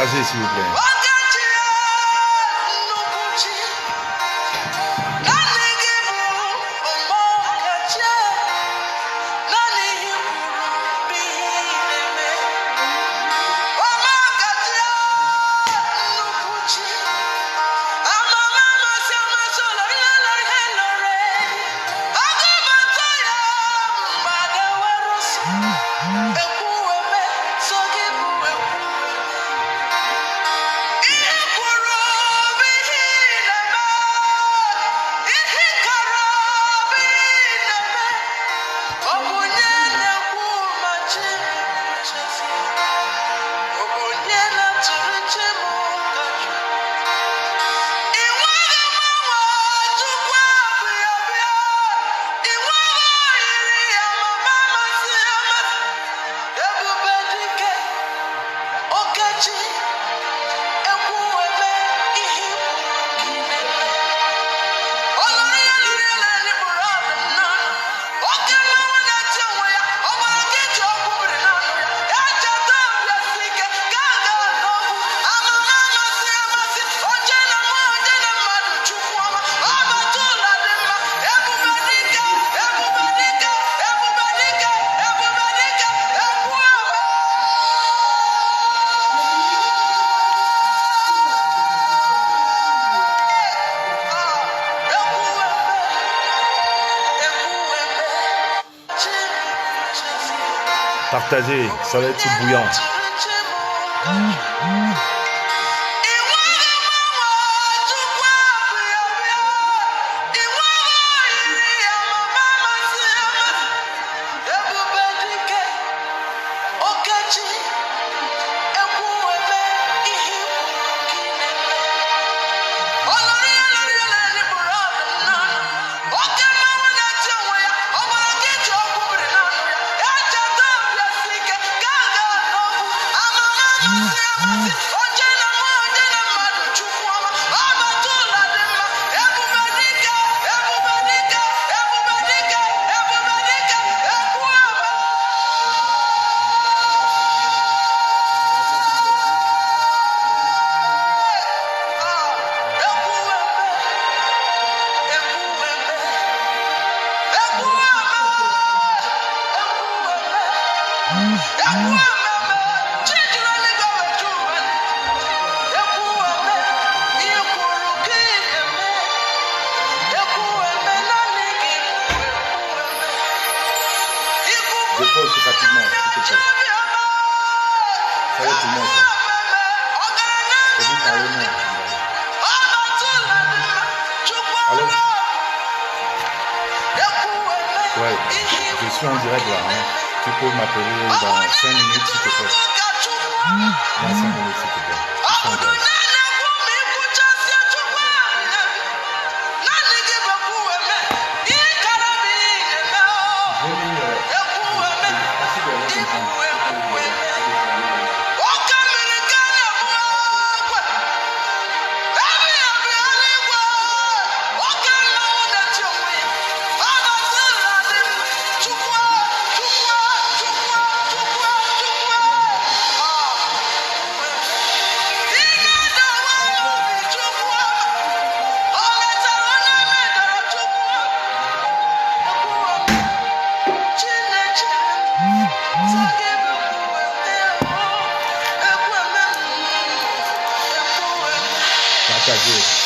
Partagez s'il vous plaît. Partagez, ça va être bouillant. Dépose rapidement, s'il te plaît. Ça va tout le monde, ça. C'est vous parler, non. Allô? Ouais, je suis en direct là. Hein. Tu peux m'appeler dans 5 minutes, s'il te plaît. Dans 5 minutes, s'il te plaît. Je suis en direct. Partagez.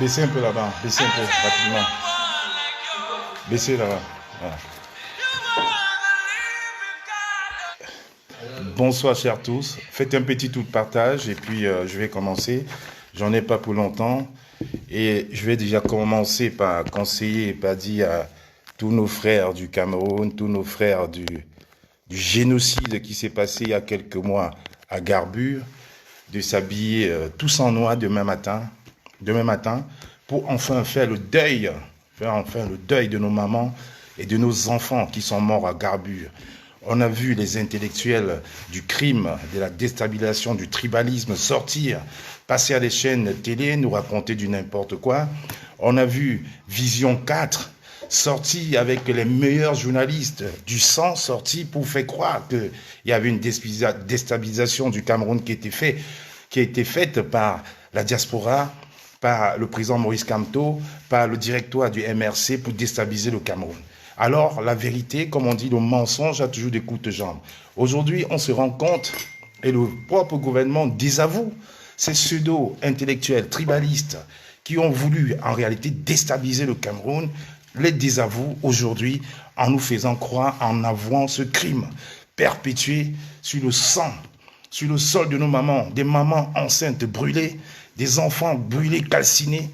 Baissez un peu là-bas, baissez un peu rapidement. Baissez là-bas. Voilà. Bonsoir chers tous, faites un petit tour de partage et puis je vais commencer. J'en ai pas pour longtemps et je vais déjà commencer par conseiller, par dire à tous nos frères du Cameroun, tous nos frères du génocide qui s'est passé il y a quelques mois à Garbure, de s'habiller tous en noir demain matin, pour enfin faire le deuil de nos mamans et de nos enfants qui sont morts à Garbure. On a vu les intellectuels du crime, de la déstabilisation, du tribalisme sortir, passer à des chaînes télé, nous raconter du n'importe quoi. On a vu Vision 4 sorti avec les meilleurs journalistes du sang sorti pour faire croire qu'il y avait une déstabilisation du Cameroun qui a été faite par la diaspora, par le président Maurice Kamto, par le directoire du MRC pour déstabiliser le Cameroun. Alors, la vérité, comme on dit, le mensonge a toujours des courtes jambes. Aujourd'hui, on se rend compte, et le propre gouvernement désavoue ces pseudo-intellectuels tribalistes qui ont voulu, en réalité, déstabiliser le Cameroun, les désavouent aujourd'hui en nous faisant croire, en avouant ce crime perpétué sur le sang, sur le sol de nos mamans, des mamans enceintes brûlées, des enfants brûlés, calcinés.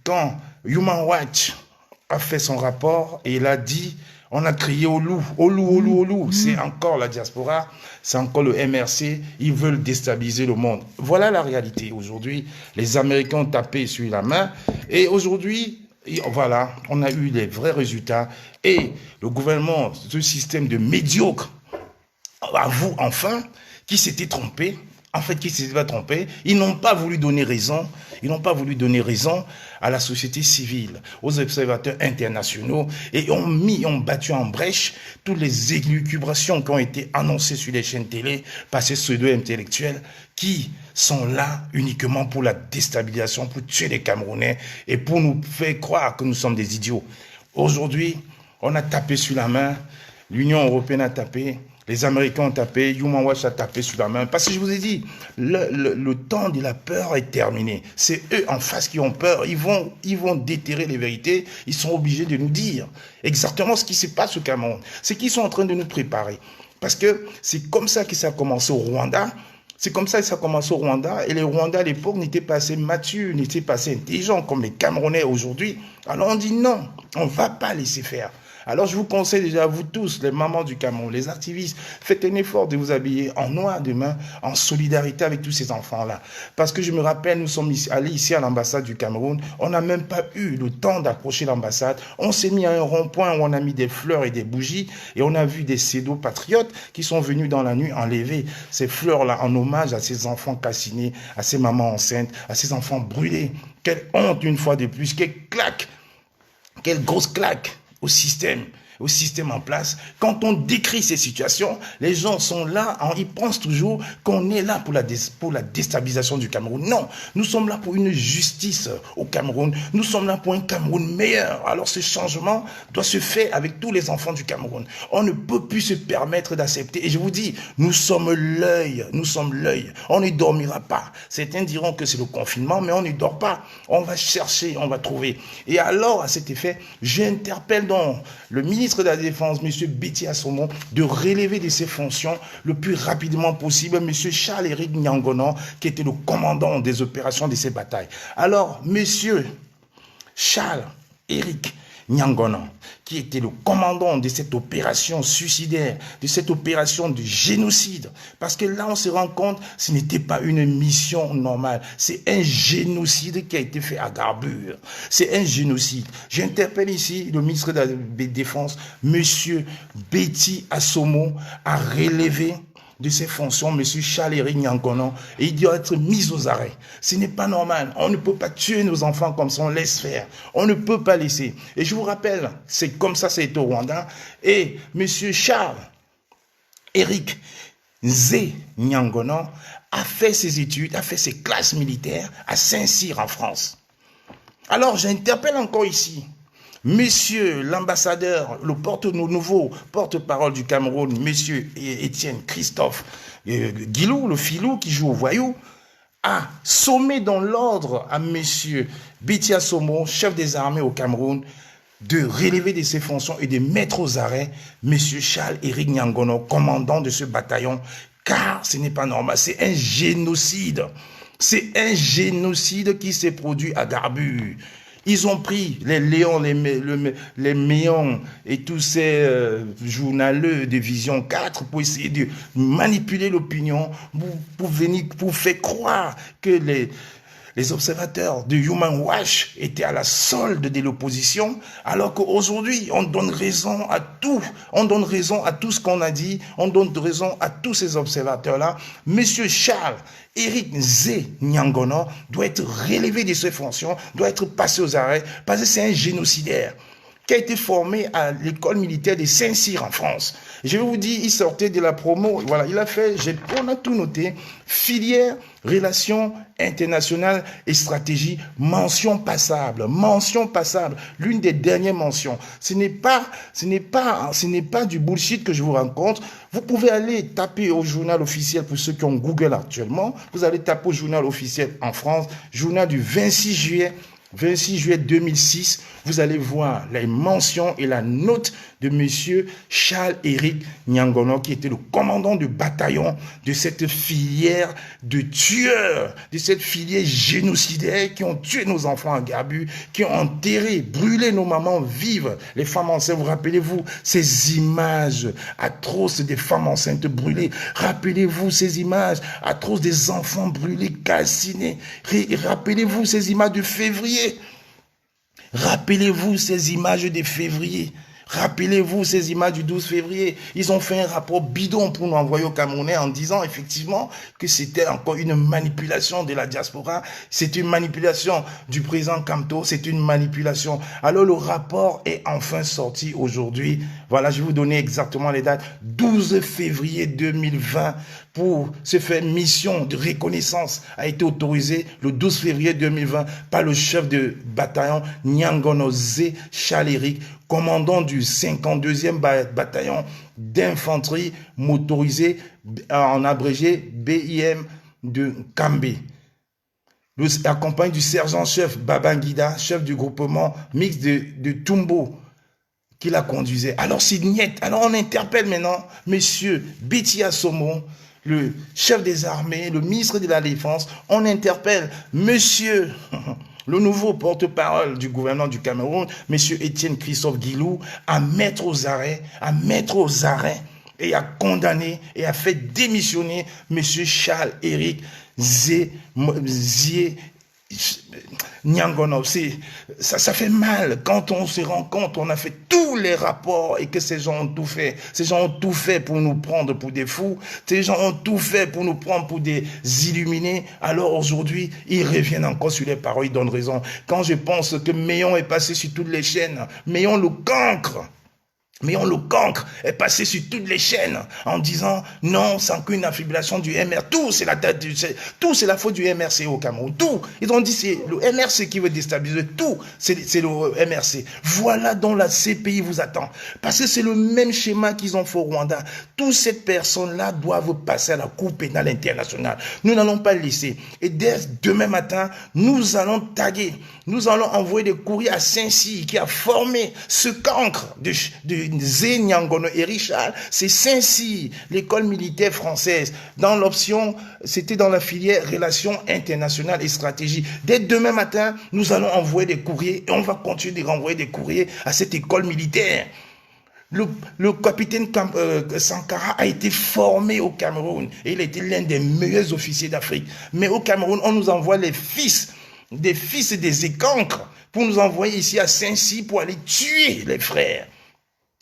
Quand Human Watch a fait son rapport et il a dit, on a crié au loup, au loup, au loup, au loup. C'est encore la diaspora, c'est encore le MRC, ils veulent déstabiliser le monde. Voilà la réalité. Aujourd'hui, les Américains ont tapé sur la main et aujourd'hui, voilà, on a eu les vrais résultats et le gouvernement, ce système de médiocre, avoue enfin qui s'était trompé. En fait, qui s'était trompé, ils n'ont pas voulu donner raison, à la société civile, aux observateurs internationaux, et ont battu en brèche toutes les élucubrations qui ont été annoncées sur les chaînes télé par ces pseudo-intellectuels qui sont là uniquement pour la déstabilisation, pour tuer les Camerounais et pour nous faire croire que nous sommes des idiots. Aujourd'hui, on a tapé sur la main, l'Union européenne a tapé, les Américains ont tapé, Human Watch a tapé sur la main. Parce que je vous ai dit, le temps de la peur est terminé. C'est eux en face qui ont peur. Ils vont déterrer les vérités. Ils sont obligés de nous dire exactement ce qui se passe au Cameroun. C'est qu'ils sont en train de nous préparer. Parce que c'est comme ça que ça a commencé au Rwanda. C'est comme ça que ça a commencé au Rwanda. Et les Rwandais à l'époque n'étaient pas assez matures, n'étaient pas assez intelligents comme les Camerounais aujourd'hui. Alors on dit non, on ne va pas laisser faire. Alors je vous conseille déjà, vous tous, les mamans du Cameroun, les activistes, faites un effort de vous habiller en noir demain, en solidarité avec tous ces enfants-là. Parce que je me rappelle, nous sommes allés ici à l'ambassade du Cameroun, on n'a même pas eu le temps d'approcher l'ambassade. On s'est mis à un rond-point où on a mis des fleurs et des bougies et on a vu des pseudo-patriotes qui sont venus dans la nuit enlever ces fleurs-là en hommage à ces enfants calcinés, à ces mamans enceintes, à ces enfants brûlés. Quelle honte une fois de plus, quelle claque, quelle grosse claque au système en place. Quand on décrit ces situations, les gens sont là, ils pensent toujours qu'on est là pour la déstabilisation du Cameroun. Non, nous sommes là pour une justice au Cameroun. Nous sommes là pour un Cameroun meilleur. Alors ce changement doit se faire avec tous les enfants du Cameroun. On ne peut plus se permettre d'accepter. Et je vous dis, nous sommes l'œil. On ne dormira pas. Certains diront que c'est le confinement, mais on ne dort pas. On va chercher, on va trouver. Et alors, à cet effet, j'interpelle donc le ministre de la Défense, M. Betty Assomo, de relever de ses fonctions le plus rapidement possible M. Charles-Éric Nyangonon, qui était le commandant des opérations de ces batailles. Alors, M. Charles-Éric Nyangonon, qui était le commandant de cette opération suicidaire, de cette opération de génocide. Parce que là, on se rend compte, ce n'était pas une mission normale. C'est un génocide qui a été fait à Garbure. C'est un génocide. J'interpelle ici le ministre de la Défense, M. Betty Assomo, à relever de ses fonctions, M. Charles-Éric Nyangonon, et il doit être mis aux arrêts. Ce n'est pas normal. On ne peut pas tuer nos enfants comme ça, on laisse faire. On ne peut pas laisser. Et je vous rappelle, c'est comme ça, c'est au Rwanda. Et M. Charles-Éric Nyangonon a fait ses études, a fait ses classes militaires à Saint-Cyr en France. Alors, j'interpelle encore ici Monsieur l'ambassadeur, le nouveau porte-parole du Cameroun, Monsieur Étienne Christophe Guilou, le filou qui joue au voyou, a sommé dans l'ordre à M. Bitia Somo, chef des armées au Cameroun, de relever de ses fonctions et de mettre aux arrêts M. Charles-Éric Nyangono, commandant de ce bataillon, car ce n'est pas normal, c'est un génocide. C'est un génocide qui s'est produit à Garbu. Ils ont pris les Léons, les Méons et tous ces journaleux de Vision 4 pour essayer de manipuler l'opinion, pour faire croire que les observateurs de Human Watch étaient à la solde de l'opposition, alors qu'aujourd'hui, on donne raison à tout. On donne raison à tout ce qu'on a dit. On donne raison à tous ces observateurs-là. Monsieur Charles-Éric Zé Nyangono doit être relevé de ses fonctions, doit être passé aux arrêts, parce que c'est un génocidaire qui a été formé à l'école militaire de Saint-Cyr en France. Je vais vous dire, il sortait de la promo, voilà, il a fait, on a tout noté, filière, relations internationales et stratégie, mention passable, l'une des dernières mentions. Ce n'est pas du bullshit que je vous rencontre. Vous pouvez aller taper au journal officiel pour ceux qui ont Google actuellement. Vous allez taper au journal officiel en France, journal du 26 juillet 2006, vous allez voir les mentions et la note de monsieur Charles-Éric Nyangono, qui était le commandant du bataillon de cette filière de tueurs, de cette filière génocidaire qui ont tué nos enfants à Garbu, qui ont enterré, brûlé nos mamans vives, les femmes enceintes. Vous rappelez-vous ces images atroces des femmes enceintes brûlées? Rappelez-vous ces images atroces des enfants brûlés, calcinés? Rappelez-vous ces images de février? Rappelez-vous ces images de février. Rappelez-vous ces images du 12 février. Ils ont fait un rapport bidon pour nous envoyer au Camerounais en disant effectivement que c'était encore une manipulation de la diaspora. C'est une manipulation du président Kamto. C'est une manipulation. Alors le rapport est enfin sorti aujourd'hui. Voilà, je vais vous donner exactement les dates. 12 février 2020 pour se faire mission de reconnaissance a été autorisé le 12 février 2020 par le chef de bataillon Nyangono Zé Charles-Éric, commandant du 52e bataillon d'infanterie motorisée, en abrégé BIM de Kambé. Accompagné du sergent-chef Babangida, chef du groupement mixte de Tumbo, qui la conduisait. Alors c'est niet. Alors on interpelle maintenant monsieur Bitia Somo, le chef des armées, le ministre de la Défense. On interpelle monsieur le nouveau porte-parole du gouvernement du Cameroun, M. Étienne Christophe Guilou, à mettre aux arrêts et à condamner et à faire démissionner M. Charles-Éric Zé Nyangono. Ça fait mal quand on se rend compte, on a fait tous les rapports et que ces gens ont tout fait. Ces gens ont tout fait pour nous prendre pour des fous. Ces gens ont tout fait pour nous prendre pour des illuminés. Alors aujourd'hui, ils reviennent encore sur les paroles, ils donnent raison. Quand je pense que Méon est passé sur toutes les chaînes, Méon le cancre. Est passé sur toutes les chaînes en disant non, sans qu'une affibulation du MR. Tout, c'est la faute du MRC au Cameroun. Tout. Ils ont dit c'est le MRC qui veut déstabiliser tout. C'est le MRC. Voilà dont la CPI vous attend. Parce que c'est le même schéma qu'ils ont fait au Rwanda. Toutes ces personnes-là doivent passer à la Cour pénale internationale. Nous n'allons pas le laisser. Et dès demain matin, nous allons taguer. Nous allons envoyer des courriers à Saint-Cyr qui a formé ce cancre de Zé Nyangono et Richard. C'est Saint-Cyr, l'école militaire française. Dans l'option, c'était dans la filière relations internationales et stratégie. Dès demain matin, nous allons envoyer des courriers et on va continuer de renvoyer des courriers à cette école militaire. Le capitaine Sankara a été formé au Cameroun et il était l'un des meilleurs officiers d'Afrique. Mais au Cameroun, on nous envoie les fils des écancres pour nous envoyer ici à Saint-Cyr pour aller tuer les frères,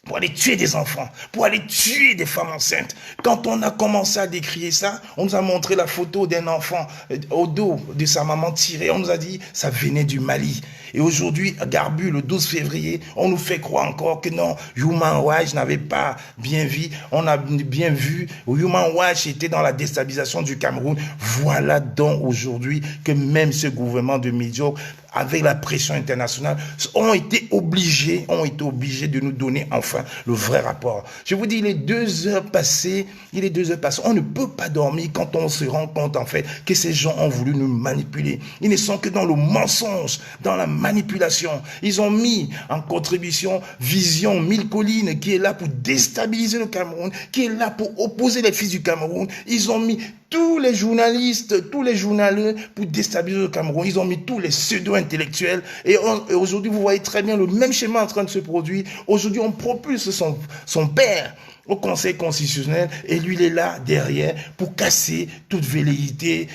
pour aller tuer des enfants, pour aller tuer des femmes enceintes. Quand on a commencé à décrier ça, on nous a montré la photo d'un enfant au dos de sa maman tirée. On nous a dit ça venait du Mali. Et aujourd'hui, à Garbu, le 12 février, on nous fait croire encore que non, Human Watch n'avait pas bien vu. On a bien vu, Human Watch était dans la déstabilisation du Cameroun. Voilà donc aujourd'hui que même ce gouvernement de médiocre avec la pression internationale, ont été obligés de nous donner enfin le vrai rapport. Je vous dis, il est 2 heures passées, on ne peut pas dormir quand on se rend compte en fait que ces gens ont voulu nous manipuler. Ils ne sont que dans le mensonge, dans la manipulation. Ils ont mis en contribution Vision 1000 collines qui est là pour déstabiliser le Cameroun, qui est là pour opposer les fils du Cameroun. Ils ont mis tous les journalistes, tous les journaleux pour déstabiliser le Cameroun. Ils ont mis tous les pseudo-intellectuels. Et aujourd'hui, vous voyez très bien le même schéma en train de se produire. Aujourd'hui, on propulse son père au Conseil constitutionnel et lui, il est là derrière pour casser toute velléité,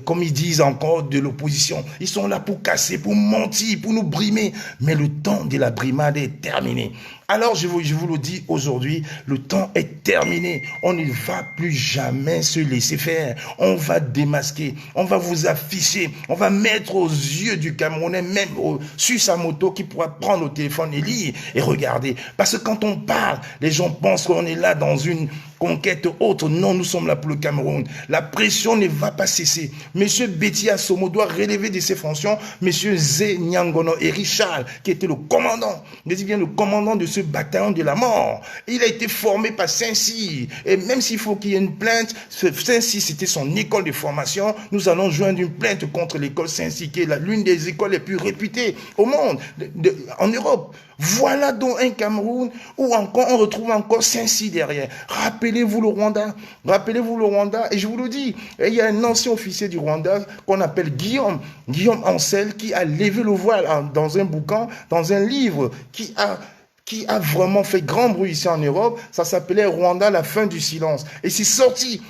comme ils disent encore, de l'opposition. Ils sont là pour casser, pour mentir, pour nous brimer. Mais le temps de la brimade est terminé. Alors, je vous le dis aujourd'hui, le temps est terminé. On ne va plus jamais se laisser faire. On va démasquer, on va vous afficher, on va mettre aux yeux du Camerounais, même sur sa moto, qui pourra prendre le téléphone et lire et regarder. Parce que quand on parle, les gens pensent qu'on est là dans une conquête autre. Non, nous sommes là pour le Cameroun. La pression ne va pas cesser. Monsieur Betty Assomo doit relever de ses fonctions. Monsieur Zé Nyangono et Richard, qui était le commandant, je dis bien le commandant de ce bataillon de la mort. Il a été formé par Saint-Cyr. Et même s'il faut qu'il y ait une plainte, Saint-Cyr, c'était son école de formation. Nous allons joindre une plainte contre l'école Saint-Cyr, qui est l'une des écoles les plus réputées au monde, en Europe. Voilà donc un Cameroun où encore on retrouve encore Saint-Cyr derrière. Rappelez-vous le Rwanda. Et je vous le dis, il y a un ancien officier du Rwanda qu'on appelle Guillaume Ancel, qui a levé le voile dans un bouquin, dans un livre qui a vraiment fait grand bruit ici en Europe. Ça s'appelait Rwanda, la fin du silence. Et c'est sorti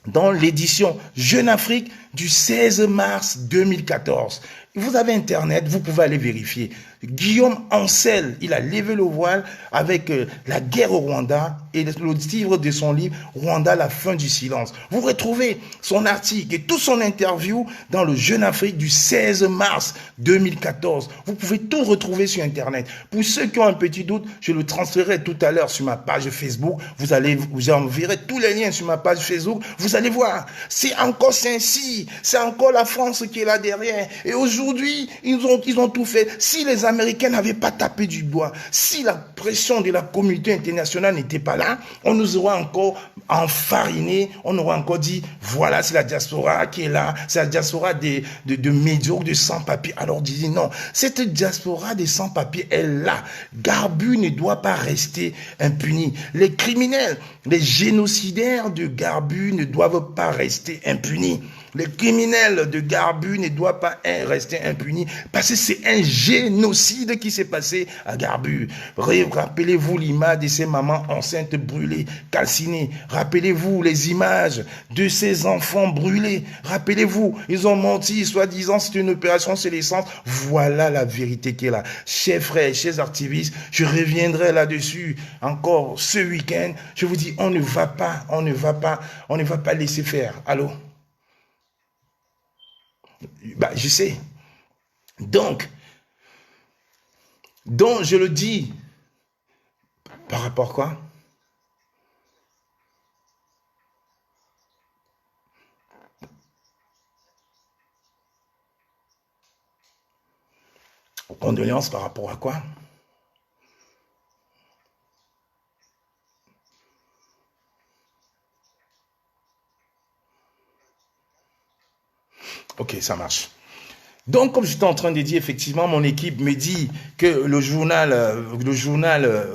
dans l'édition Jeune Afrique du 16 mars 2014. Vous avez Internet, vous pouvez aller vérifier. Guillaume Ancel, il a levé le voile avec la guerre au Rwanda et le titre de son livre Rwanda, la fin du silence. Vous retrouvez son article et toute son interview dans le Jeune Afrique du 16 mars 2014. Vous pouvez tout retrouver sur Internet. Pour ceux qui ont un petit doute, je le transférerai tout à l'heure sur ma page Facebook. Vous enverrez tous les liens sur ma page Facebook. Vous allez voir, c'est encore Saint-Cyr, c'est encore la France qui est là derrière. Et aujourd'hui, ils ont tout fait. Si les Américains n'avaient pas tapé du doigt, si la pression de la communauté internationale n'était pas là, on nous aurait encore enfariné, on aurait encore dit, voilà, c'est la diaspora qui est là, c'est la diaspora de médiocres, de sans-papiers. Alors, disait non, cette diaspora des sans-papiers est là. Garbu ne doit pas rester impuni. Les criminels, les génocidaires de Garbu ne doivent pas rester impunis. Les criminels de Garbu ne doivent pas rester impunis parce que c'est un génocide qui s'est passé à Garbu. Rappelez-vous l'image de ces mamans enceintes brûlées, calcinées. Rappelez-vous les images de ces enfants brûlés. Rappelez-vous, ils ont menti, soi-disant c'est une opération sur l'essence. Voilà la vérité qui est là. Chers frères, chers activistes, je reviendrai là-dessus encore ce week-end. Je vous dis, on ne va pas laisser faire. Allô? Je sais. Donc, je le dis, par rapport à quoi? Aux condoléances par rapport à quoi? Ok, ça marche. Donc, comme j'étais en train de dire, effectivement, mon équipe me dit que le journal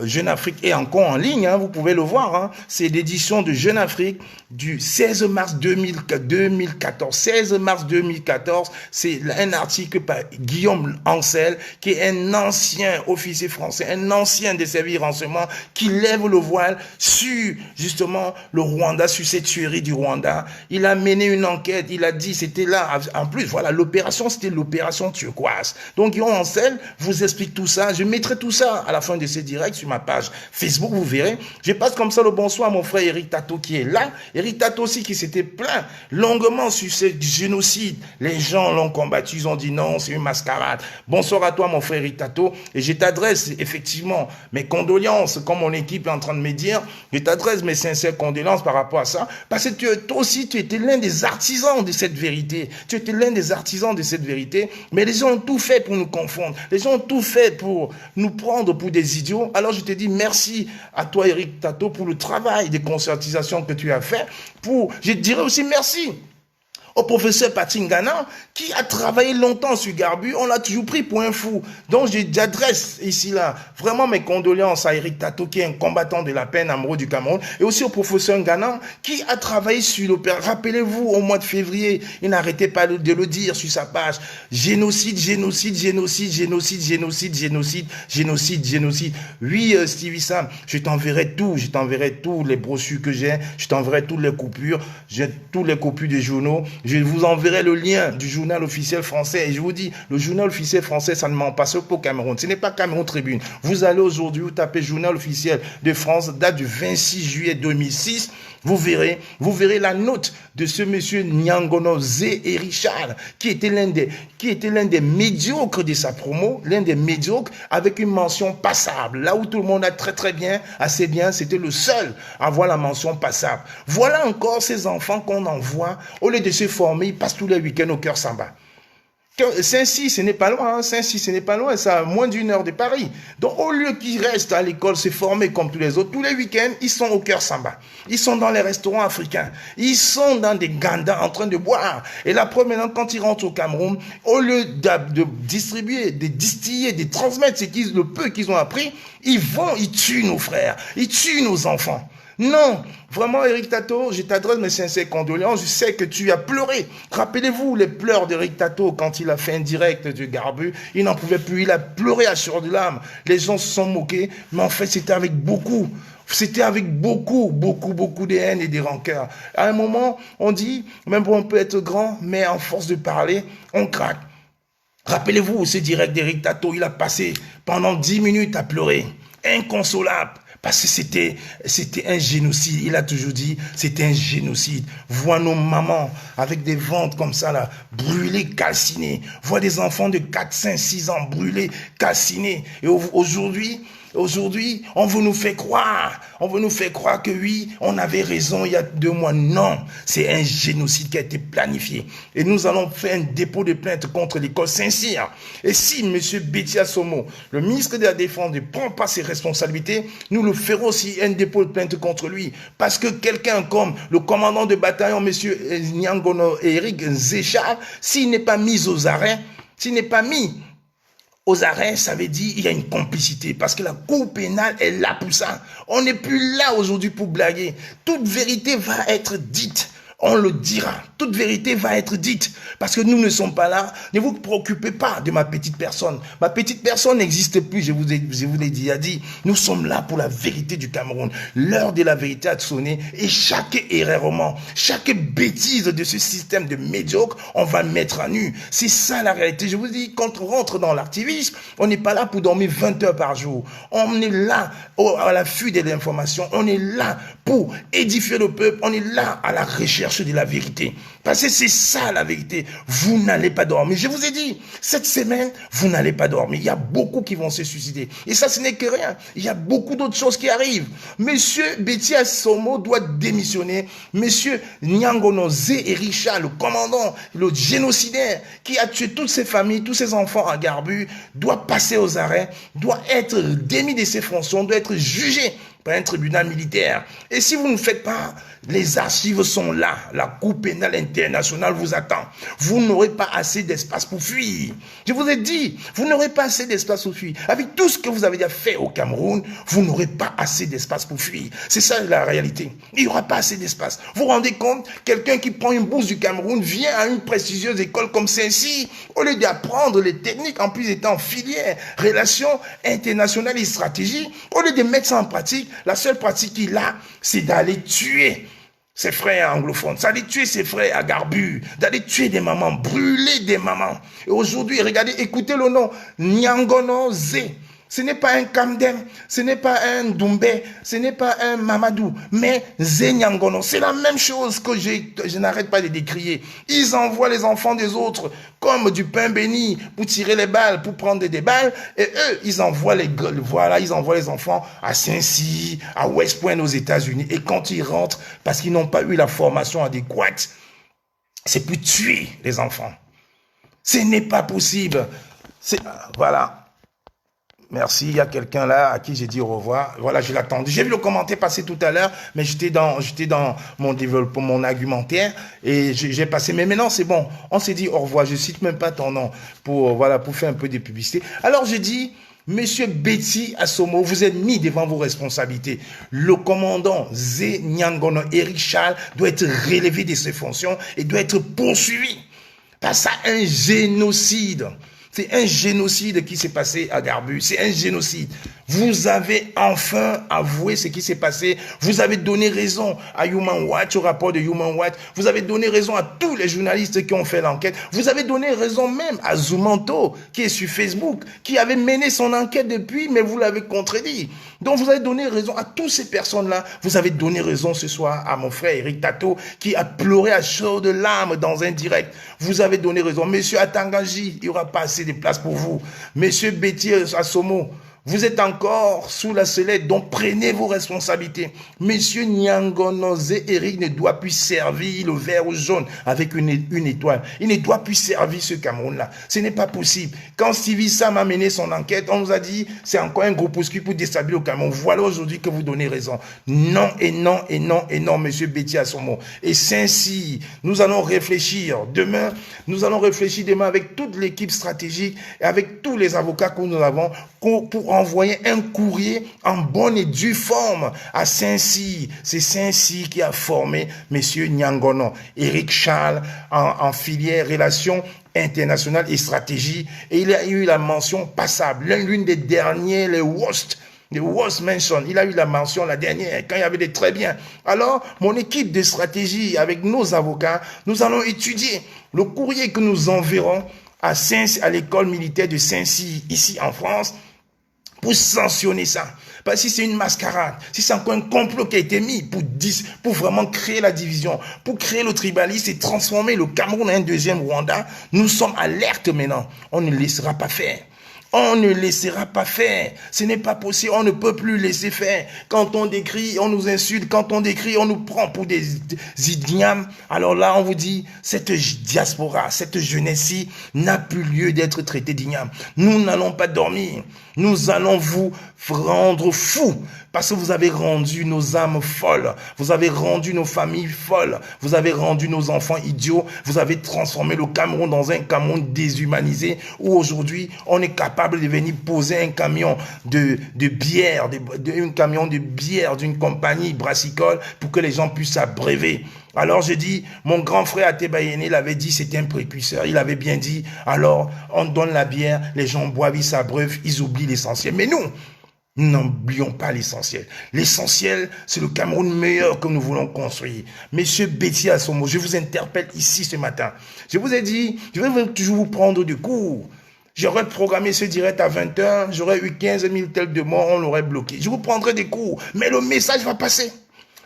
Jeune Afrique est encore en ligne. Vous pouvez le voir. C'est l'édition de Jeune Afrique du 16 mars 2014. 16 mars 2014, c'est un article par Guillaume Ancel, qui est un ancien officier français, un ancien des services renseignements, qui lève le voile sur, justement, le Rwanda, sur cette tuerie du Rwanda. Il a mené une enquête. Il a dit, c'était là. En plus, voilà, l'opération, c'était l'opération turquoise. Donc, Guillaume Ancel vous explique tout ça. Je mettrai tout ça à la fin de ce direct sur ma page Facebook, vous verrez. Je passe comme ça le bonsoir à mon frère Eric Tato qui est là. Eric Tato aussi qui s'était plaint longuement sur ce génocide. Les gens l'ont combattu, ils ont dit non, c'est une mascarade. Bonsoir à toi, mon frère Eric Tato. Et je t'adresse effectivement mes condoléances, comme mon équipe est en train de me dire. Je t'adresse mes sincères condoléances par rapport à ça. Parce que toi aussi, tu étais l'un des artisans de cette vérité. Tu étais l'un des artisans de cette vérité. vérité, mais les gens ont tout fait pour nous confondre. Les gens ont tout fait pour nous prendre pour des idiots. Alors je te dis merci à toi, Éric Tato, pour le travail de conscientisation que tu as fait. Je dirais aussi merci au professeur Patingana, qui a travaillé longtemps sur Garbu, on l'a toujours pris pour un fou. Donc j'adresse ici là vraiment mes condoléances à Éric Tato, qui est un combattant de la peine amoureux du Cameroun, et aussi au professeur Ngana, qui a travaillé sur l'opéra. Rappelez-vous, au mois de février, il n'arrêtait pas de le dire sur sa page. Génocide, génocide, génocide, génocide, génocide, génocide, génocide, génocide. Oui, Stevie Sam, je t'enverrai tous les brochures que j'ai, je t'enverrai toutes les coupures, j'ai tous les copies des journaux. Je vous enverrai le lien du journal officiel français. Et je vous dis, le journal officiel français, ça ne ment pas, sauf au Cameroun. Ce n'est pas Cameroun Tribune. Vous allez aujourd'hui, vous tapez journal officiel de France, date du 26 juillet 2006. Vous verrez la note de ce monsieur Nyangono Zé et Richard, qui était l'un des médiocres de sa promo, l'un des médiocres, avec une mention passable. Là où tout le monde a très bien, assez bien, c'était le seul à avoir la mention passable. Voilà encore ces enfants qu'on envoie, au lieu de se former, ils passent tous les week-ends au Cœur Samba. Saint-Cy, ce n'est pas loin, Saint-Cy, ce n'est pas loin, ça a moins d'1 heure de Paris. Donc, au lieu qu'ils restent à l'école, se former comme tous les autres, tous les week-ends, ils sont au Cœur Samba. Ils sont dans les restaurants africains. Ils sont dans des gandas en train de boire. Et là, maintenant, quand ils rentrent au Cameroun, au lieu de distribuer, de distiller, de transmettre le peu qu'ils ont appris, ils tuent nos frères, ils tuent nos enfants. Non, vraiment, Éric Tato, je t'adresse mes sincères condoléances. Je sais que tu as pleuré. Rappelez-vous les pleurs d'Éric Tato quand il a fait un direct du Garbu. Il n'en pouvait plus. Il a pleuré à sueur de larmes. Les gens se sont moqués. Mais en fait, c'était avec beaucoup de haine et de rancœur. À un moment, on dit, même on peut être grand, mais en force de parler, on craque. Rappelez-vous, ce direct d'Éric Tato, il a passé pendant 10 minutes à pleurer. Inconsolable. Parce que c'était un génocide. Il a toujours dit, c'était un génocide. Vois nos mamans avec des ventres comme ça, là, brûlées, calcinées. Vois des enfants de 4, 5, 6 ans brûlés, calcinés. Et aujourd'hui, on veut nous faire croire que oui, on avait raison il y a 2 mois. Non, c'est un génocide qui a été planifié. Et nous allons faire un dépôt de plainte contre l'école Saint-Cyr. Et si M. Betty Assomo, le ministre de la Défense, ne prend pas ses responsabilités, nous le ferons aussi un dépôt de plainte contre lui. Parce que quelqu'un comme le commandant de bataillon, M. Nyangono Eric Zéchard, s'il n'est pas mis aux arrêts, ça veut dire qu'il y a une complicité parce que la Cour pénale est là pour ça. On n'est plus là aujourd'hui pour blaguer. Toute vérité va être dite. On le dira. Toute vérité va être dite. Parce que nous ne sommes pas là. Ne vous préoccupez pas de ma petite personne. Ma petite personne n'existe plus. Je vous l'ai dit. Nous sommes là pour la vérité du Cameroun. L'heure de la vérité a sonné. Et chaque erreur, chaque bêtise de ce système de médiocre, on va le mettre à nu. C'est ça la réalité. Je vous dis, quand on rentre dans l'activisme, on n'est pas là pour dormir 20 heures par jour. On est là à l'affût de l'information. On est là pour édifier le peuple. On est là à la recherche de la vérité. Parce que c'est ça la vérité. Vous n'allez pas dormir. Je vous ai dit, cette semaine, vous n'allez pas dormir. Il y a beaucoup qui vont se suicider. Et ça, ce n'est que rien. Il y a beaucoup d'autres choses qui arrivent. Monsieur Betty Assomo doit démissionner. Monsieur Nyangono Zé et Richard, le commandant, le génocidaire, qui a tué toutes ses familles, tous ses enfants à Garbu, doit passer aux arrêts, doit être démis de ses fonctions, doit être jugé par un tribunal militaire. Et si vous ne faites pas, les archives sont là. La Cour pénale internationale vous attend. Vous n'aurez pas assez d'espace pour fuir. Je vous ai dit, vous n'aurez pas assez d'espace pour fuir. Avec tout ce que vous avez déjà fait au Cameroun, vous n'aurez pas assez d'espace pour fuir. C'est ça la réalité. Il n'y aura pas assez d'espace. Vous vous rendez compte, quelqu'un qui prend une bourse du Cameroun vient à une prestigieuse école comme celle-ci, au lieu d'apprendre les techniques, en plus étant en filière, relations internationales et stratégie, au lieu de mettre ça en pratique, la seule pratique qu'il a, c'est d'aller tuer ses frères anglophones, d'aller tuer ses frères à Garbu, d'aller tuer des mamans, brûler des mamans. Et aujourd'hui, regardez, écoutez le nom, Nyangono Zé. Ce n'est pas un Kamdem, ce n'est pas un Doumbé, ce n'est pas un Mamadou, mais Zé Nyangono. C'est la même chose que je n'arrête pas de décrier. Ils envoient les enfants des autres comme du pain béni pour tirer les balles, pour prendre des balles. Et eux, ils envoient ils envoient les enfants à Saint-Cy, à West Point aux États-Unis. Et quand ils rentrent, parce qu'ils n'ont pas eu la formation adéquate, c'est pour tuer les enfants. Ce n'est pas possible. Voilà. Merci, il y a quelqu'un là à qui j'ai dit au revoir. Voilà, je l'attendais. J'ai vu le commentaire passer tout à l'heure, mais j'étais dans mon développement, mon argumentaire, et j'ai passé. Mais maintenant, c'est bon. On s'est dit au revoir. Je cite même pas ton nom pour faire un peu de publicité. Alors, j'ai dit, Monsieur Betty Assomo, vous êtes mis devant vos responsabilités. Le commandant Zé Nyangono Eric Charles doit être relevé de ses fonctions et doit être poursuivi. Parce à un génocide. C'est un génocide qui s'est passé à Garbu. C'est un génocide. Vous avez enfin avoué ce qui s'est passé. Vous avez donné raison à Human Watch, au rapport de Human Watch. Vous avez donné raison à tous les journalistes qui ont fait l'enquête. Vous avez donné raison même à Zoumanto, qui est sur Facebook, qui avait mené son enquête depuis, mais vous l'avez contredit. Donc vous avez donné raison à toutes ces personnes-là. Vous avez donné raison ce soir à mon frère Eric Tato, qui a pleuré à chaudes larmes dans un direct. Vous avez donné raison. Monsieur Atangaji, il n'y aura pas assez de place pour vous. Monsieur Betty Assomo, vous êtes encore sous la sellette, donc prenez vos responsabilités. Monsieur Nyangonoze Eric ne doit plus servir le vert ou jaune avec une étoile. Il ne doit plus servir ce Cameroun-là. Ce n'est pas possible. Quand Stevie Sam a mené son enquête, on nous a dit c'est encore un groupuscule pour déstabiliser le Cameroun. Voilà aujourd'hui que vous donnez raison. Non et non et non et non, monsieur Betty Assomo. Et Saint-Cyr, nous allons réfléchir demain. Nous allons réfléchir demain avec toute l'équipe stratégique et avec tous les avocats que nous avons pour envoyer un courrier en bonne et due forme à Saint-Cyr. C'est Saint-Cyr qui a formé monsieur Nyangono, Eric Charles en filière relations internationales et stratégie. Et il a eu la mention passable. L'une des derniers, les worst mention. Il a eu la mention la dernière, quand il y avait des très bien. Alors, mon équipe de stratégie avec nos avocats, nous allons étudier le courrier que nous enverrons à l'école militaire de Saint-Cyr, ici en France, pour sanctionner ça. Parce que si c'est une mascarade, si c'est encore un complot qui a été mis pour vraiment créer la division, pour créer le tribalisme et transformer le Cameroun en un deuxième Rwanda, nous sommes alertes maintenant. On ne laissera pas faire. On ne laissera pas faire. Ce n'est pas possible. On ne peut plus laisser faire. Quand on décrit, on nous insulte. Quand on décrit, on nous prend pour des idiomes. Alors là, on vous dit, cette diaspora, cette jeunesse-ci n'a plus lieu d'être traitée d'ignoble. Nous n'allons pas dormir. Nous allons vous rendre fous parce que vous avez rendu nos âmes folles. Vous avez rendu nos familles folles. Vous avez rendu nos enfants idiots. Vous avez transformé le Cameroun dans un Cameroun déshumanisé où aujourd'hui, on est capable de venir poser un camion de bière, un camion de bière d'une compagnie brassicole pour que les gens puissent s'abreuver. Alors je dis, mon grand frère Atebayene, il avait dit, c'était un précurseur, il avait bien dit, alors on donne la bière, les gens boivent, ils s'abreuvent, ils oublient l'essentiel. Mais nous n'oublions pas l'essentiel. L'essentiel, c'est le Cameroun meilleur que nous voulons construire. Monsieur Betty Assomo, je vous interpelle ici ce matin. Je vous ai dit, je vais toujours vous prendre du cours. J'aurais programmé ce direct à 20h, j'aurais eu 15 000 tels de morts, on l'aurait bloqué. Je vous prendrai des cours, mais le message va passer.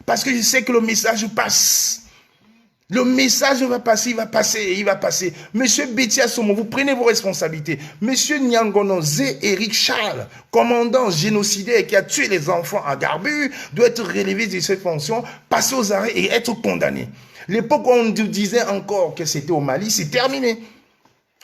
Parce que je sais que le message passe. Le message va passer, il va passer. Monsieur Betty Assomo, vous prenez vos responsabilités. Monsieur Nyangono Zé Eric Charles, commandant génocidaire qui a tué les enfants à Garbu, doit être relevé de ses fonctions, passer aux arrêts et être condamné. L'époque où on nous disait encore que c'était au Mali, c'est terminé.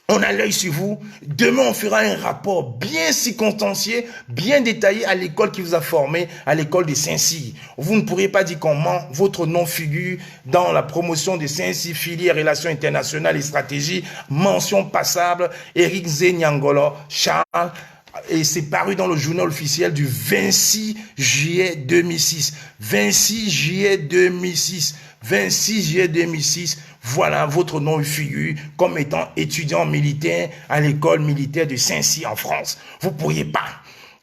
On a l'œil sur vous. Demain, on fera un rapport bien circonstancié, bien détaillé à l'école qui vous a formé, à l'école de Saint-Cyr. Vous ne pourrez pas dire qu'on ment. Votre nom figure dans la promotion de Saint-Cyr, filière relations internationales et stratégie, mention passable, Eric Zé Nyangolo Charles. Et c'est paru dans le journal officiel du 26 juillet 2006. 26 juillet 2006. 26 juillet 2006, voilà votre nom figure comme étant étudiant militaire à l'école militaire de Saint-Cyr en France. Vous ne pourriez pas.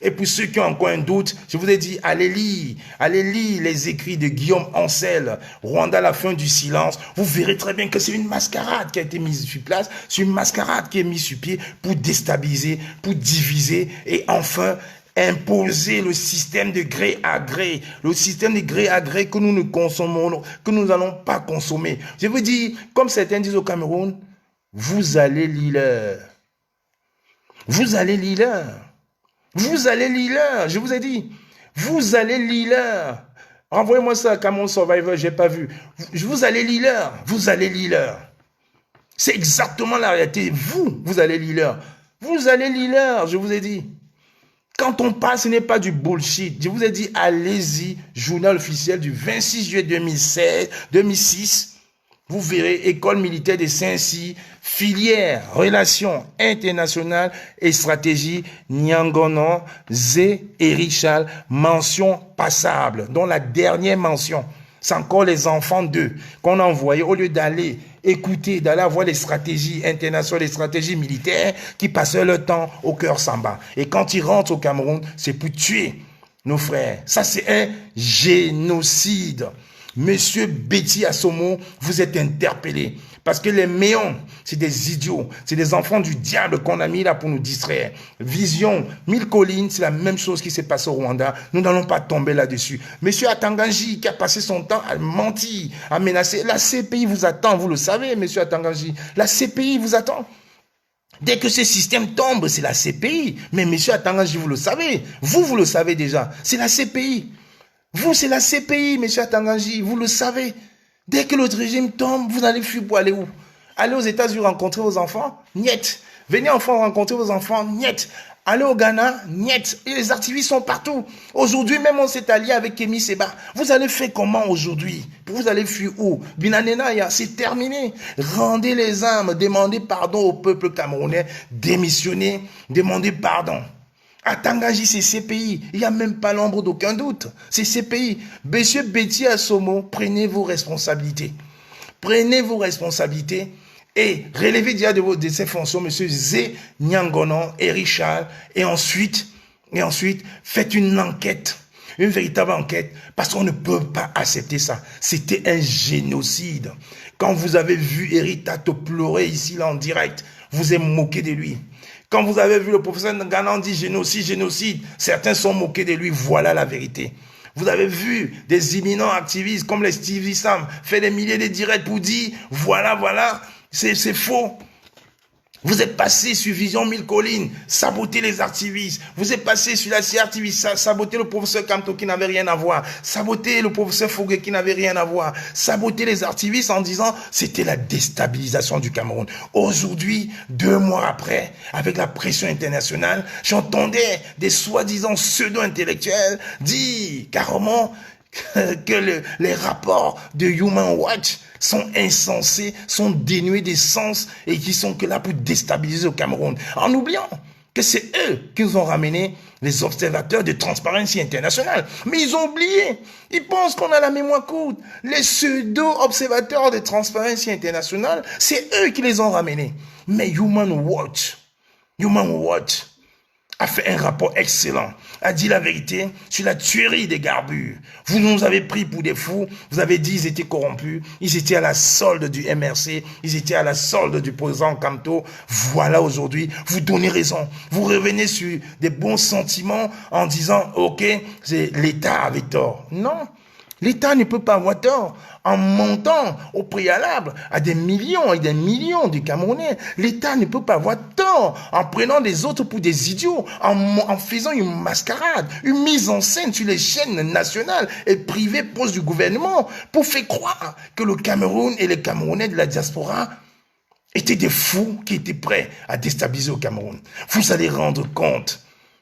Et pour ceux qui ont encore un doute, je vous ai dit, allez lire les écrits de Guillaume Ancel, Rwanda, la fin du silence. Vous verrez très bien que c'est une mascarade qui a été mise sur place, c'est une mascarade qui est mise sur pied pour déstabiliser, pour diviser et enfin imposer le système de gré à gré, le système de gré à gré que nous ne consommons, que nous n'allons pas consommer. Je vous dis, comme certains disent au Cameroun, vous allez lire. Vous allez lire. Vous allez lire. Je vous ai dit, vous allez lire. Envoyez-moi ça à Cameroun Survivor, j'ai pas vu. Vous allez lire. Vous allez lire. C'est exactement la réalité. Vous allez lire l'heure. Vous allez lire l'heure, je vous ai dit. Quand on parle, ce n'est pas du bullshit. Je vous ai dit, allez-y, journal officiel du 26 juillet 2006. Vous verrez, École militaire de Saint-Cy, filière, relations internationales et stratégie, Nyangono, Zé et Richal, mention passable, dont la dernière mention, c'est encore les enfants d'eux qu'on a envoyés au lieu d'aller écouter, d'aller voir les stratégies internationales, les stratégies militaires qui passaient leur temps au cœur Samba. Et quand ils rentrent au Cameroun, c'est pour tuer nos frères. Ça, c'est un génocide. Monsieur Betty Assomo, vous êtes interpellé. Parce que les méons, c'est des idiots. C'est des enfants du diable qu'on a mis là pour nous distraire. Vision, Mille Collines, c'est la même chose qui s'est passé au Rwanda. Nous n'allons pas tomber là-dessus. Monsieur Atanganji, qui a passé son temps à mentir, à menacer. La CPI vous attend, vous le savez, monsieur Atanganji. La CPI vous attend. Dès que ce système tombe, c'est la CPI. Mais monsieur Atanganji, vous le savez. Vous le savez déjà. C'est la CPI. Vous, c'est la CPI, M. Atanganji, vous le savez. Dès que l'autre régime tombe, vous allez fuir pour aller où? Aller aux États-Unis rencontrer vos enfants? Niet. Venez en France rencontrer vos enfants? Niet. Allez au Ghana? Niet. Et les activistes sont partout. Aujourd'hui, même on s'est allié avec Kémy Seba. Vous allez faire comment aujourd'hui? Vous allez fuir où? Binanena, c'est terminé. Rendez les armes, demandez pardon au peuple camerounais, démissionnez, demandez pardon. Atanganji, c'est CPI. Il n'y a même pas l'ombre d'aucun doute. C'est CPI. Monsieur Betty Assomo, prenez vos responsabilités. Prenez vos responsabilités et relevez déjà de ces fonctions, monsieur Zé, Nyangono et Richard. Et ensuite, faites une enquête. Une véritable enquête. Parce qu'on ne peut pas accepter ça. C'était un génocide. Quand vous avez vu Eric Tato pleurer ici, là, en direct, vous êtes moqué de lui. Quand vous avez vu le professeur Nganan dire génocide, génocide, certains sont moqués de lui. Voilà la vérité. Vous avez vu des imminents activistes comme les Stevie Sam faire des milliers de directs pour dire voilà, c'est faux. Vous êtes passé sur Vision Mille Collines, saboter les activistes. Vous êtes passé sur la CRTV, saboter le professeur Kamto qui n'avait rien à voir. Saboter le professeur Fougué qui n'avait rien à voir. Saboter les activistes en disant c'était la déstabilisation du Cameroun. Aujourd'hui, 2 mois après, avec la pression internationale, j'entendais des soi-disant pseudo-intellectuels dire carrément que les rapports de Human Watch sont insensés, sont dénués d'essence et qui sont que là pour déstabiliser le Cameroun. En oubliant que c'est eux qui nous ont ramené les observateurs de Transparency International. Mais ils ont oublié. Ils pensent qu'on a la mémoire courte. Les pseudo-observateurs de Transparency International, c'est eux qui les ont ramenés. Mais Human Watch a fait un rapport excellent, a dit la vérité sur la tuerie des Garbus. Vous nous avez pris pour des fous, vous avez dit qu'ils étaient corrompus, ils étaient à la solde du MRC, ils étaient à la solde du président Kamto. Voilà aujourd'hui, vous donnez raison. Vous revenez sur des bons sentiments en disant, ok, c'est l'État avait tort. Non. L'État ne peut pas avoir tort en montant au préalable à des millions et des millions de Camerounais. L'État ne peut pas avoir tort en prenant les autres pour des idiots, en faisant une mascarade, une mise en scène sur les chaînes nationales et privées proches du gouvernement pour faire croire que le Cameroun et les Camerounais de la diaspora étaient des fous qui étaient prêts à déstabiliser le Cameroun. Vous allez rendre compte.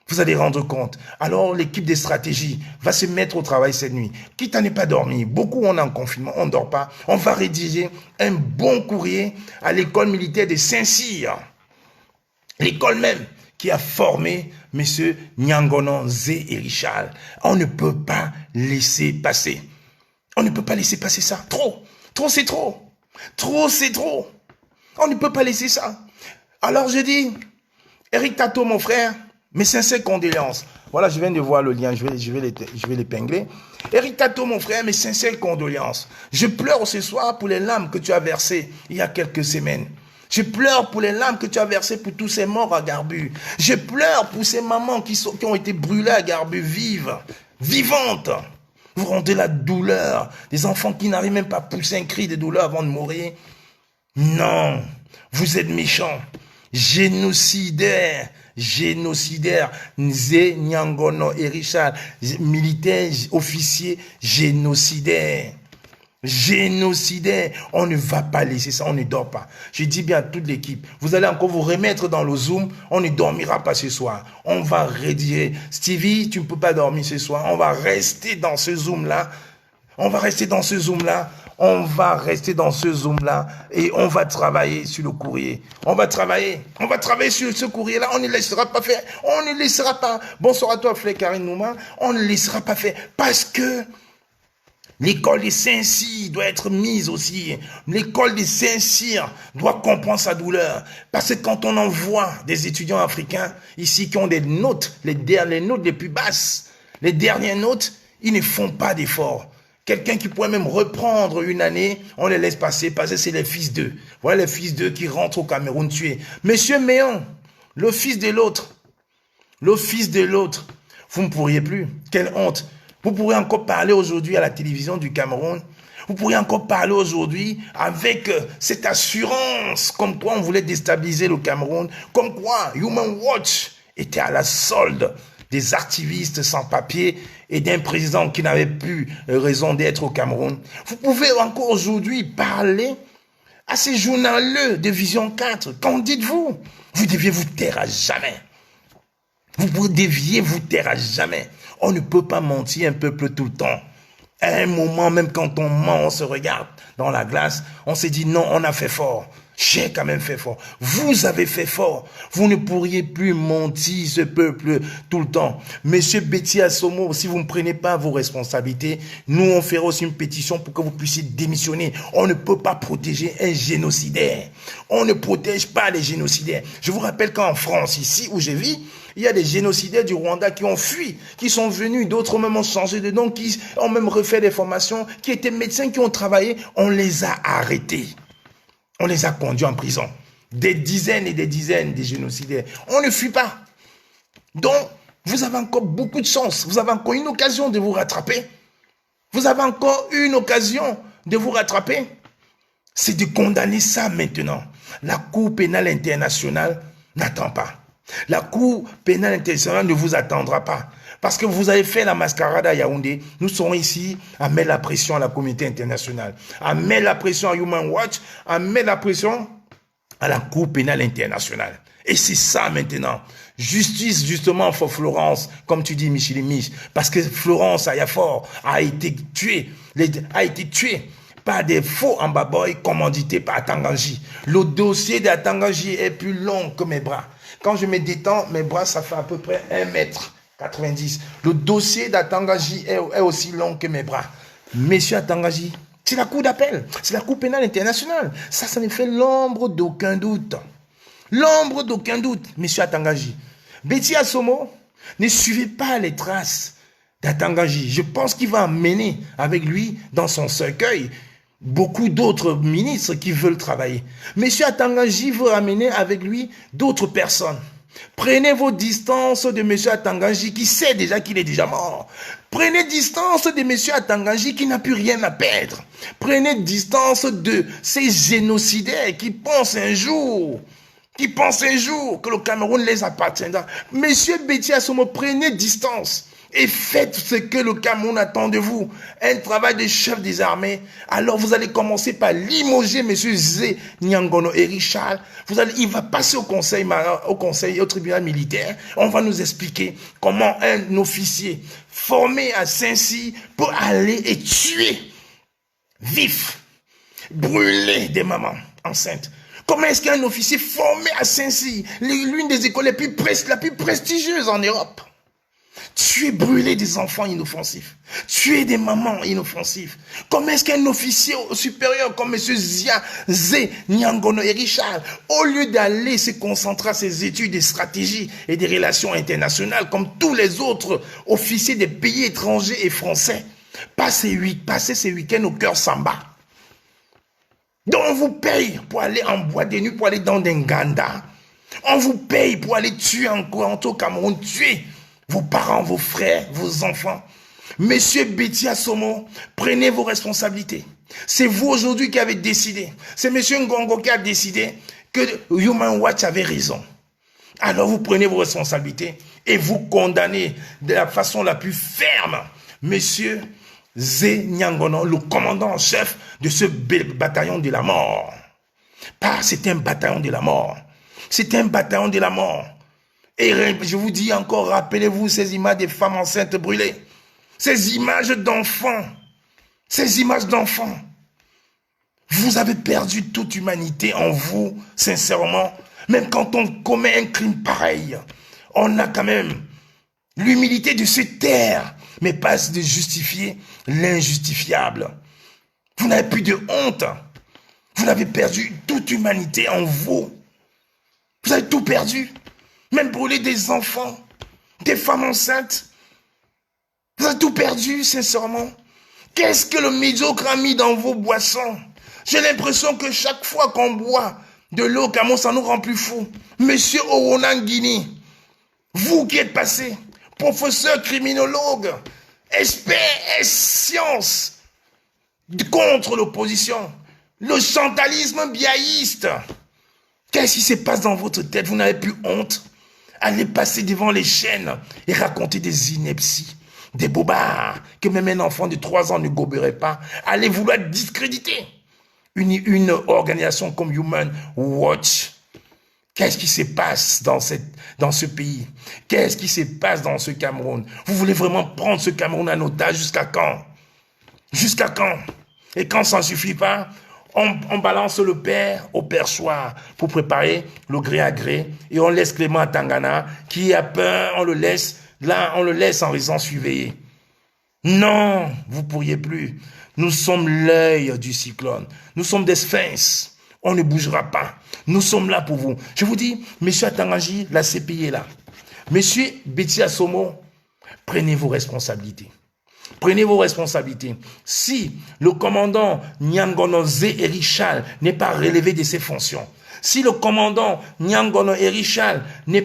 Vous allez rendre compte. Alors, l'équipe des stratégies va se mettre au travail cette nuit. Quitte à ne pas dormir. Beaucoup, on est en confinement, on ne dort pas. On va rédiger un bon courrier à l'école militaire de Saint-Cyr. L'école même qui a formé M. Nyangono, Zé et Richard. On ne peut pas laisser passer. On ne peut pas laisser passer ça. Trop. Trop, c'est trop. Trop, c'est trop. On ne peut pas laisser ça. Alors, je dis, Eric Tato, mon frère, mes sincères condoléances. Voilà, je viens de voir le lien, je vais l'épingler. Eric Tato, mon frère, mes sincères condoléances. Je pleure ce soir pour les larmes que tu as versées il y a quelques semaines. Je pleure pour les larmes que tu as versées pour tous ces morts à Garbu. Je pleure pour ces mamans qui ont été brûlées à Garbu, vivantes. Vous rendez la douleur. Des enfants qui n'arrivent même pas à pousser un cri de douleur avant de mourir. Non, vous êtes méchants. Génocidaires, Nzé, Nyangono et Richard, militaires, officiers, génocidaires. Génocidaire. On ne va pas laisser ça, on ne dort pas. Je dis bien à toute l'équipe, vous allez encore vous remettre dans le Zoom, on ne dormira pas ce soir. On va rédiger. Stevie, tu ne peux pas dormir ce soir. On va rester dans ce Zoom-là. On va rester dans ce Zoom-là. On va rester dans ce Zoom-là et on va travailler sur le courrier. On va travailler sur ce courrier-là. On ne laissera pas faire. On ne laissera pas. Bonsoir à toi, Frère Karine Nouma. On ne laissera pas faire parce que l'école des Saint-Cyr doit être mise aussi. L'école des Saint-Cyr doit comprendre sa douleur. Parce que quand on envoie des étudiants africains ici qui ont des notes, les notes les plus basses, les dernières notes, ils ne font pas d'efforts. Quelqu'un qui pourrait même reprendre une année, on les laisse passer parce que c'est les fils d'eux. Voilà les fils d'eux qui rentrent au Cameroun tués. Monsieur Méon, le fils de l'autre, vous ne pourriez plus. Quelle honte. Vous pourrez encore parler aujourd'hui à la télévision du Cameroun. Vous pourriez encore parler aujourd'hui avec cette assurance comme quoi on voulait déstabiliser le Cameroun, comme quoi Human Watch était à la solde des activistes sans papier et d'un président qui n'avait plus raison d'être au Cameroun. Vous pouvez encore aujourd'hui parler à ces journaleux de Vision 4. Qu'en dites-vous? Vous deviez vous taire à jamais. Vous deviez vous taire à jamais. On ne peut pas mentir un peuple tout le temps. À un moment, même quand on ment, on se regarde dans la glace, on se dit non, on a fait fort. J'ai quand même fait fort. Vous avez fait fort. Vous ne pourriez plus mentir ce peuple tout le temps. Monsieur Betty Assomo, si vous ne prenez pas vos responsabilités, nous on fera aussi une pétition pour que vous puissiez démissionner. On ne peut pas protéger un génocidaire. On ne protège pas les génocidaires. Je vous rappelle qu'en France, ici où je vis, il y a des génocidaires du Rwanda qui ont fui, qui sont venus, d'autres même ont changé de nom, qui ont même refait des formations, qui étaient médecins, qui ont travaillé. On les a arrêtés. On les a conduits en prison. Des dizaines et des dizaines de génocidaires. On ne fuit pas. Donc, vous avez encore beaucoup de chance. Vous avez encore une occasion de vous rattraper. Vous avez encore une occasion de vous rattraper. C'est de condamner ça maintenant. La Cour pénale internationale n'attend pas. La Cour pénale internationale ne vous attendra pas. Parce que vous avez fait la mascarade à Yaoundé. Nous serons ici à mettre la pression à la communauté internationale, à mettre la pression à Human Watch, à mettre la pression à la Cour pénale internationale. Et c'est ça maintenant. Justice justement pour Florence, comme tu dis Michel Mich. Parce que Florence Ayafor a été tuée par des faux ambaboy commandités par Atanganji. Le dossier d'Atanganji est plus long que mes bras. Quand je me détends, mes bras, ça fait à peu près 1,90 m. Le dossier d'Atanganji est aussi long que mes bras. Monsieur Atanganji, c'est la cour d'appel. C'est la cour pénale internationale. Ça ne fait l'ombre d'aucun doute. L'ombre d'aucun doute, monsieur Atanganji. Betty Assomo, ne suivez pas les traces d'Atanganji. Je pense qu'il va emmener avec lui dans son cercueil beaucoup d'autres ministres qui veulent travailler. Monsieur Atanganji veut ramener avec lui d'autres personnes. Prenez vos distances de monsieur Atanganji qui sait déjà qu'il est déjà mort. Prenez distance de monsieur Atanganji qui n'a plus rien à perdre. Prenez distance de ces génocidaires qui pensent un jour que le Cameroun les appartiendra. Monsieur Betty Assomo, prenez distance. Et faites ce que le Cameroun attend de vous. Un travail de chef des armées. Alors vous allez commencer par limoger M. Zé Nyangono et Richard. Il va passer au conseil, au tribunal militaire. On va nous expliquer comment un officier formé à Saint-Cyr peut aller et tuer vif, brûler des mamans enceintes. Comment est-ce qu'un officier formé à Saint-Cyr, l'une des écoles la plus prestigieuses en Europe, tuer, brûler des enfants inoffensifs, tuer des mamans inoffensives? Comment est-ce qu'un officier supérieur comme M. Zé Nyangono et Richard, au lieu d'aller se concentrer à ses études de stratégie et des relations internationales comme tous les autres officiers des pays étrangers et français, passer ces week-ends au cœur Samba? Donc on vous paye pour aller en boîte de nuit, pour aller dans des Nganda. On vous paye pour aller tuer encore au Cameroun, tuer vos parents, vos frères, vos enfants. Monsieur Betty Assomo, prenez vos responsabilités. C'est vous aujourd'hui qui avez décidé. C'est monsieur Ngongo qui a décidé que Human Watch avait raison. Alors vous prenez vos responsabilités et vous condamnez de la façon la plus ferme monsieur Zé Nyangono, le commandant en chef de ce bataillon de la mort. C'est un bataillon de la mort. C'est un bataillon de la mort. Et je vous dis encore, rappelez-vous ces images des femmes enceintes brûlées. Ces images d'enfants. Ces images d'enfants. Vous avez perdu toute humanité en vous, sincèrement. Même quand on commet un crime pareil, on a quand même l'humilité de se taire, mais pas de justifier l'injustifiable. Vous n'avez plus de honte. Vous avez perdu toute humanité en vous. Vous avez tout perdu. Même brûler des enfants, des femmes enceintes. Vous avez tout perdu, sincèrement. Qu'est-ce que le médiocre a mis dans vos boissons? J'ai l'impression que chaque fois qu'on boit de l'eau, Cameroun, ça nous rend plus fous. Monsieur Owonangini, vous qui êtes passé, professeur criminologue, expert en sciences, contre l'opposition, le chantalisme biaïste. Qu'est-ce qui se passe dans votre tête? Vous n'avez plus honte? Allez passer devant les chaînes et raconter des inepties, des bobards que même un enfant de 3 ans ne goberait pas. Allez vouloir discréditer une organisation comme Human Watch. Qu'est-ce qui se passe dans ce pays? Qu'est-ce qui se passe dans ce Cameroun? Vous voulez vraiment prendre ce Cameroun en otage jusqu'à quand? Jusqu'à quand? Et quand ça ne suffit pas, on balance le père au perchoir pour préparer le gré à gré et on laisse Clément Tangana qui a peur, on le laisse en raison surveillée. Non, vous pourriez plus. Nous sommes l'œil du cyclone. Nous sommes des sphinx. On ne bougera pas. Nous sommes là pour vous. Je vous dis, monsieur Atangaji, la CPI est là. Monsieur Betty Assomo, prenez vos responsabilités. Prenez vos responsabilités. Si le commandant Nyangono Zé Erichal n'est pas relevé de ses fonctions, si le commandant Nyangono Erichal ne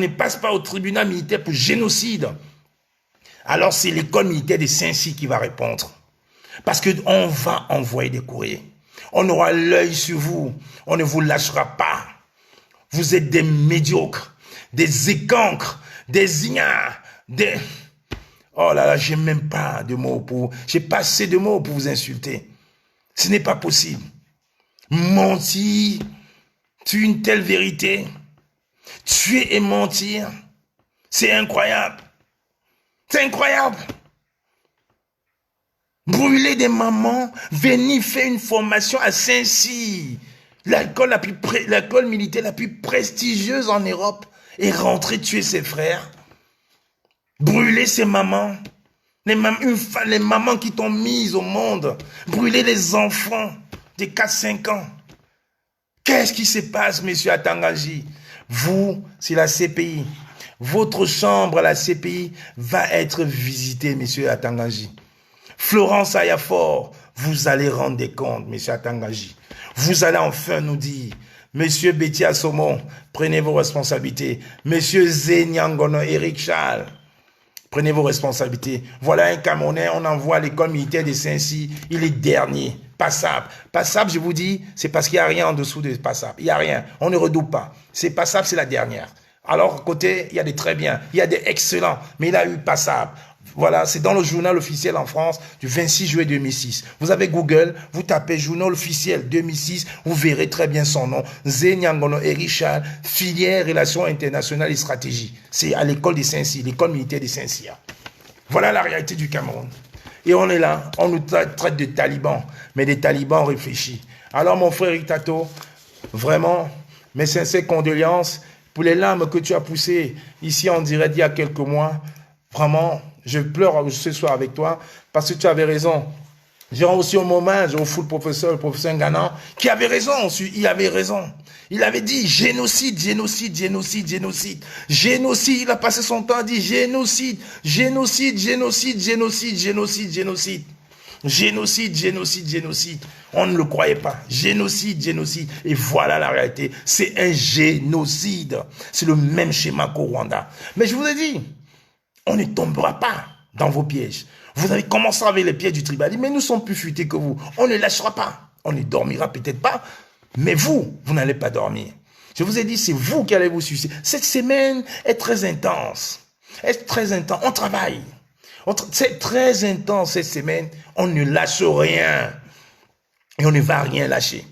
passe pas au tribunal militaire pour génocide, alors c'est l'école militaire de Saint-Cyr qui va répondre. Parce qu'on va envoyer des courriers. On aura l'œil sur vous. On ne vous lâchera pas. Vous êtes des médiocres, des écancres, des ignares, des... Oh là là, j'ai même pas de mots pour... J'ai pas assez de mots pour vous insulter. Ce n'est pas possible. Mentir, tu une telle vérité. Tuer et mentir, c'est incroyable. C'est incroyable. Brûler des mamans, venir faire une formation à Saint-Cyr, l'école militaire la plus prestigieuse en Europe, et rentrer tuer ses frères. Brûler ses mamans, les mamans qui t'ont mise au monde. Brûler les enfants de 4-5 ans. Qu'est-ce qui se passe, monsieur Atangaji? Vous, c'est la CPI. Votre chambre à la CPI va être visitée, monsieur Atangaji. Florence Ayafor, vous allez rendre des comptes, monsieur Atangaji. Vous allez enfin nous dire, monsieur Betty Assomo, prenez vos responsabilités. Monsieur Zé Nyangono Eric Charles, prenez vos responsabilités. Voilà un Camerounais, on envoie à l'école militaire de Saint-Cyr, il est dernier, passable. Passable, je vous dis, c'est parce qu'il n'y a rien en dessous de passable. Il n'y a rien, on ne redouble pas. C'est passable, c'est la dernière. Alors, à côté, il y a des très bien, il y a des excellents, mais il a eu passable. Voilà, c'est dans le journal officiel en France du 26 juillet 2006. Vous avez Google, vous tapez journal officiel 2006, vous verrez très bien son nom. Zé Nyangono Erichal, filière relations internationales et stratégie. C'est à l'école de Saint-Cyr, l'école militaire de Saint-Cyr. Voilà la réalité du Cameroun. Et on est là, on nous traite de talibans, mais des talibans réfléchis. Alors mon frère Ritato, vraiment, mes sincères condoléances pour les larmes que tu as poussées ici en direct il y a quelques mois. Vraiment, je pleure ce soir avec toi parce que tu avais raison. J'ai aussi un hommage au full professeur, le professeur Ngana, qui avait raison. Il avait raison. Il avait dit génocide, génocide, génocide, génocide. Génocide, il a passé son temps à dire génocide, génocide, génocide, génocide, génocide, génocide. Génocide, génocide, génocide. On ne le croyait pas. Génocide, génocide. Et voilà la réalité. C'est un génocide. C'est le même schéma qu'au Rwanda. Mais je vous ai dit, on ne tombera pas dans vos pièges. Vous avez commencé avec les pièges du tribalisme, mais nous sommes plus futés que vous. On ne lâchera pas. On ne dormira peut-être pas, mais vous n'allez pas dormir. Je vous ai dit, c'est vous qui allez vous suicider. Cette semaine est très intense. Est très intense. On travaille. C'est très intense cette semaine. On ne lâche rien. Et on ne va rien lâcher.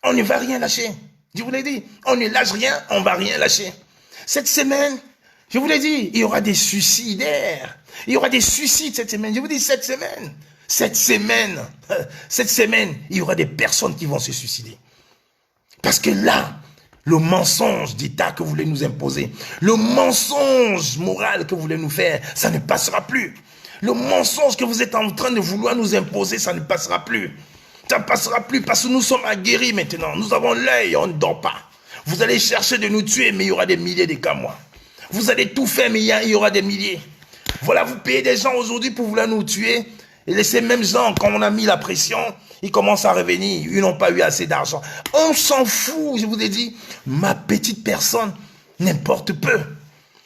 On ne va rien lâcher. Je vous l'ai dit. On ne lâche rien, on ne va rien lâcher. Cette semaine, je vous l'ai dit, il y aura des suicidaires. Il y aura des suicides cette semaine. Je vous dis cette semaine, il y aura des personnes qui vont se suicider. Parce que là, le mensonge d'État que vous voulez nous imposer, le mensonge moral que vous voulez nous faire, ça ne passera plus. Le mensonge que vous êtes en train de vouloir nous imposer, ça ne passera plus. Ça ne passera plus parce que nous sommes aguerris maintenant. Nous avons l'œil, on ne dort pas. Vous allez chercher de nous tuer, mais il y aura des milliers de cas, moi. Vous allez tout faire, mais il y aura des milliers. Voilà, vous payez des gens aujourd'hui pour vouloir nous tuer. Et ces mêmes gens, quand on a mis la pression, ils commencent à revenir. Ils n'ont pas eu assez d'argent. On s'en fout, je vous ai dit. Ma petite personne n'importe peu.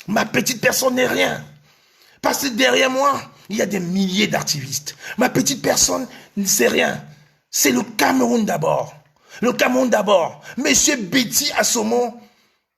Ma petite personne n'est rien. Parce que derrière moi, il y a des milliers d'activistes. Ma petite personne, c'est rien. C'est le Cameroun d'abord. Le Cameroun d'abord. Monsieur Betty Assomo,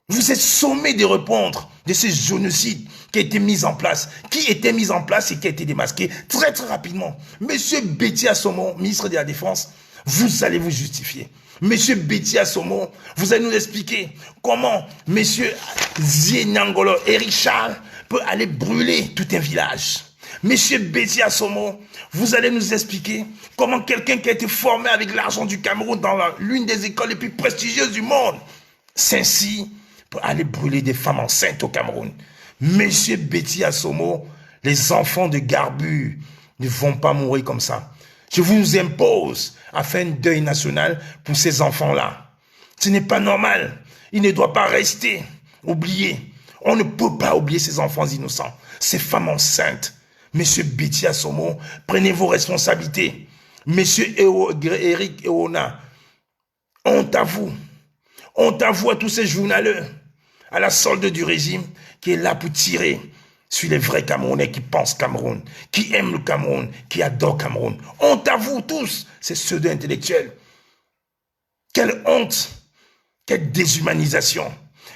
vous êtes sommé de répondre de ce génocide qui a été mis en place, et qui a été démasqué très très rapidement. Monsieur Betty Assomo, ministre de la Défense, vous allez vous justifier. Monsieur Betty Assomo, vous allez nous expliquer comment Monsieur Zienangolo Eric Charles peut aller brûler tout un village. Monsieur Betty Assomo, vous allez nous expliquer comment quelqu'un qui a été formé avec l'argent du Cameroun dans l'une des écoles les plus prestigieuses du monde, Saint-Cyr, peut aller brûler des femmes enceintes au Cameroun. Monsieur Betty Assomo, les enfants de Garbu ne vont pas mourir comme ça. Je vous impose à faire un deuil national pour ces enfants-là. Ce n'est pas normal. Il ne doit pas rester oublié. On ne peut pas oublier ces enfants innocents, ces femmes enceintes. Monsieur Betty Assomo, prenez vos responsabilités. Monsieur Eric Eona, honte à vous. Honte à vous, à tous ces journaleux, à la solde du régime qui est là pour tirer sur les vrais Camerounais qui pensent Cameroun, qui aiment le Cameroun, qui adorent Cameroun. Honte à vous tous, ces pseudo-intellectuels. Quelle honte, quelle déshumanisation.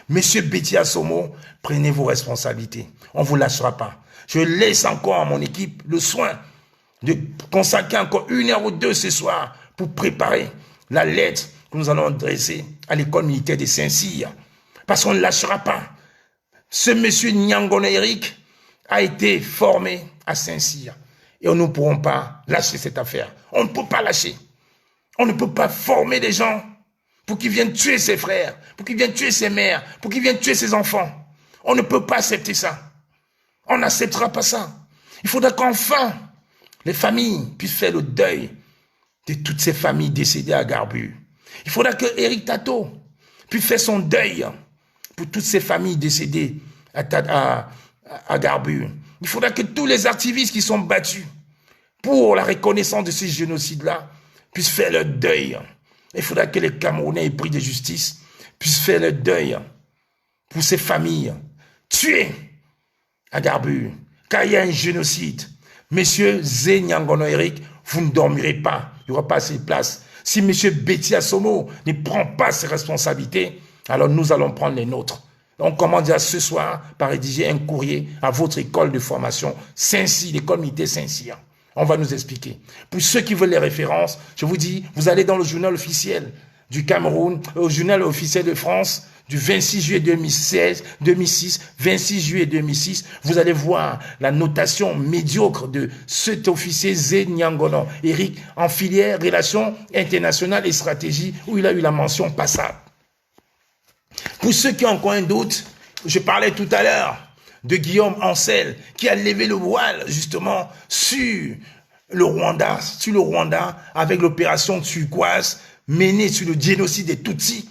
Monsieur Betty Assomo, prenez vos responsabilités. On ne vous lâchera pas. Je laisse encore à mon équipe le soin de consacrer encore 1 heure ou 2 ce soir pour préparer la lettre que nous allons adresser à l'école militaire de Saint-Cyr. Parce qu'on ne lâchera pas. Ce monsieur Nyangolo Eric a été formé à Saint-Cyr. Et nous ne pourrons pas lâcher cette affaire. On ne peut pas lâcher. On ne peut pas former des gens pour qu'ils viennent tuer ses frères, pour qu'ils viennent tuer ses mères, pour qu'ils viennent tuer ses enfants. On ne peut pas accepter ça. On n'acceptera pas ça. Il faudra qu'enfin, les familles puissent faire le deuil de toutes ces familles décédées à Garbu. Il faudra que Eric Tato puisse faire son deuil pour toutes ces familles décédées à Garbu. Il faudra que tous les activistes qui sont battus pour la reconnaissance de ce génocide-là puissent faire leur deuil. Il faudra que les Camerounais épris de justice puissent faire leur deuil pour ces familles tuées à Garbu, car il y a un génocide. Monsieur Zienangolo Eric, vous ne dormirez pas. Il n'y aura pas assez de place. Si monsieur Betty Assomo ne prend pas ses responsabilités, alors nous allons prendre les nôtres. On commence déjà ce soir par rédiger un courrier à votre école de formation Saint-Cyr, l'école militaire Saint-Cyr. On va nous expliquer. Pour ceux qui veulent les références, je vous dis, vous allez dans le journal officiel du Cameroun, au journal officiel de France, du 26 juillet 2006, 26 juillet 2006, vous allez voir la notation médiocre de cet officier Zienangolo Eric en filière relations internationales et stratégie, où il a eu la mention passable. Pour ceux qui ont encore un doute, je parlais tout à l'heure de Guillaume Ancel, qui a levé le voile justement sur le Rwanda avec l'opération turquoise menée sur le génocide des Tutsis.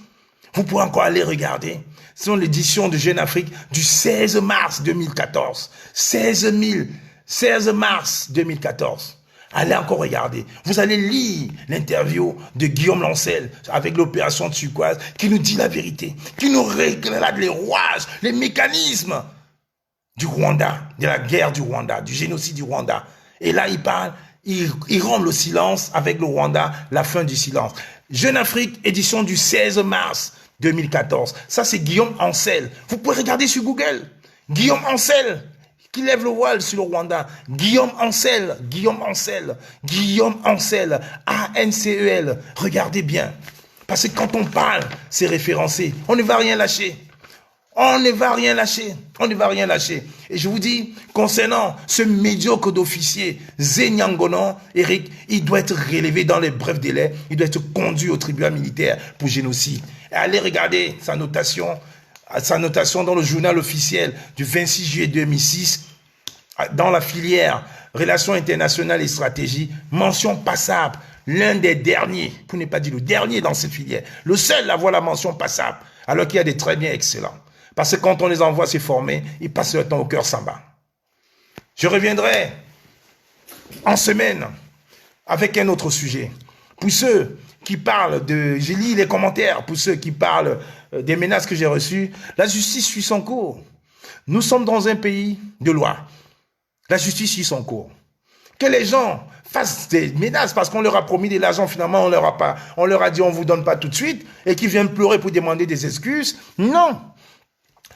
Vous pourrez encore aller regarder. C'est l'édition de Jeune Afrique du 16 mars 2014. 16 mars 2014. Allez encore regarder. Vous allez lire l'interview de Guillaume Lancel avec l'opération turquoise qui nous dit la vérité, qui nous réglade les rouages, les mécanismes du Rwanda, de la guerre du Rwanda, du génocide du Rwanda. Et là, il parle, il rompt le silence avec le Rwanda, la fin du silence. Jeune Afrique, édition du 16 mars 2014. Ça, c'est Guillaume Ancel. Vous pouvez regarder sur Google. Guillaume Ancel, qui lève le voile sur le Rwanda. Guillaume Ancel, A-N-C-E-L. Regardez bien. Parce que quand on parle, c'est référencé. On ne va rien lâcher. On ne va rien lâcher. Et je vous dis, concernant ce médiocre d'officier, Zenyangonon, Eric, il doit être relevé dans les brefs délais. Il doit être conduit au tribunal militaire pour génocide. Et allez regarder sa notation dans le journal officiel du 26 juillet 2006, dans la filière Relations internationales et stratégie, mention passable, l'un des derniers, pour ne pas dire le dernier dans cette filière, le seul à avoir la mention passable, alors qu'il y a des très bien excellents. Parce que quand on les envoie se former, ils passent leur temps au cœur samba. Je reviendrai en semaine avec un autre sujet. Pour ceux qui parlent de... J'ai lu les commentaires, pour ceux qui parlent des menaces que j'ai reçues, la justice suit son cours. Nous sommes dans un pays de loi. La justice suit son cours. Que les gens fassent des menaces parce qu'on leur a promis de l'argent, finalement on leur a dit on ne vous donne pas tout de suite, et qu'ils viennent pleurer pour demander des excuses. Non.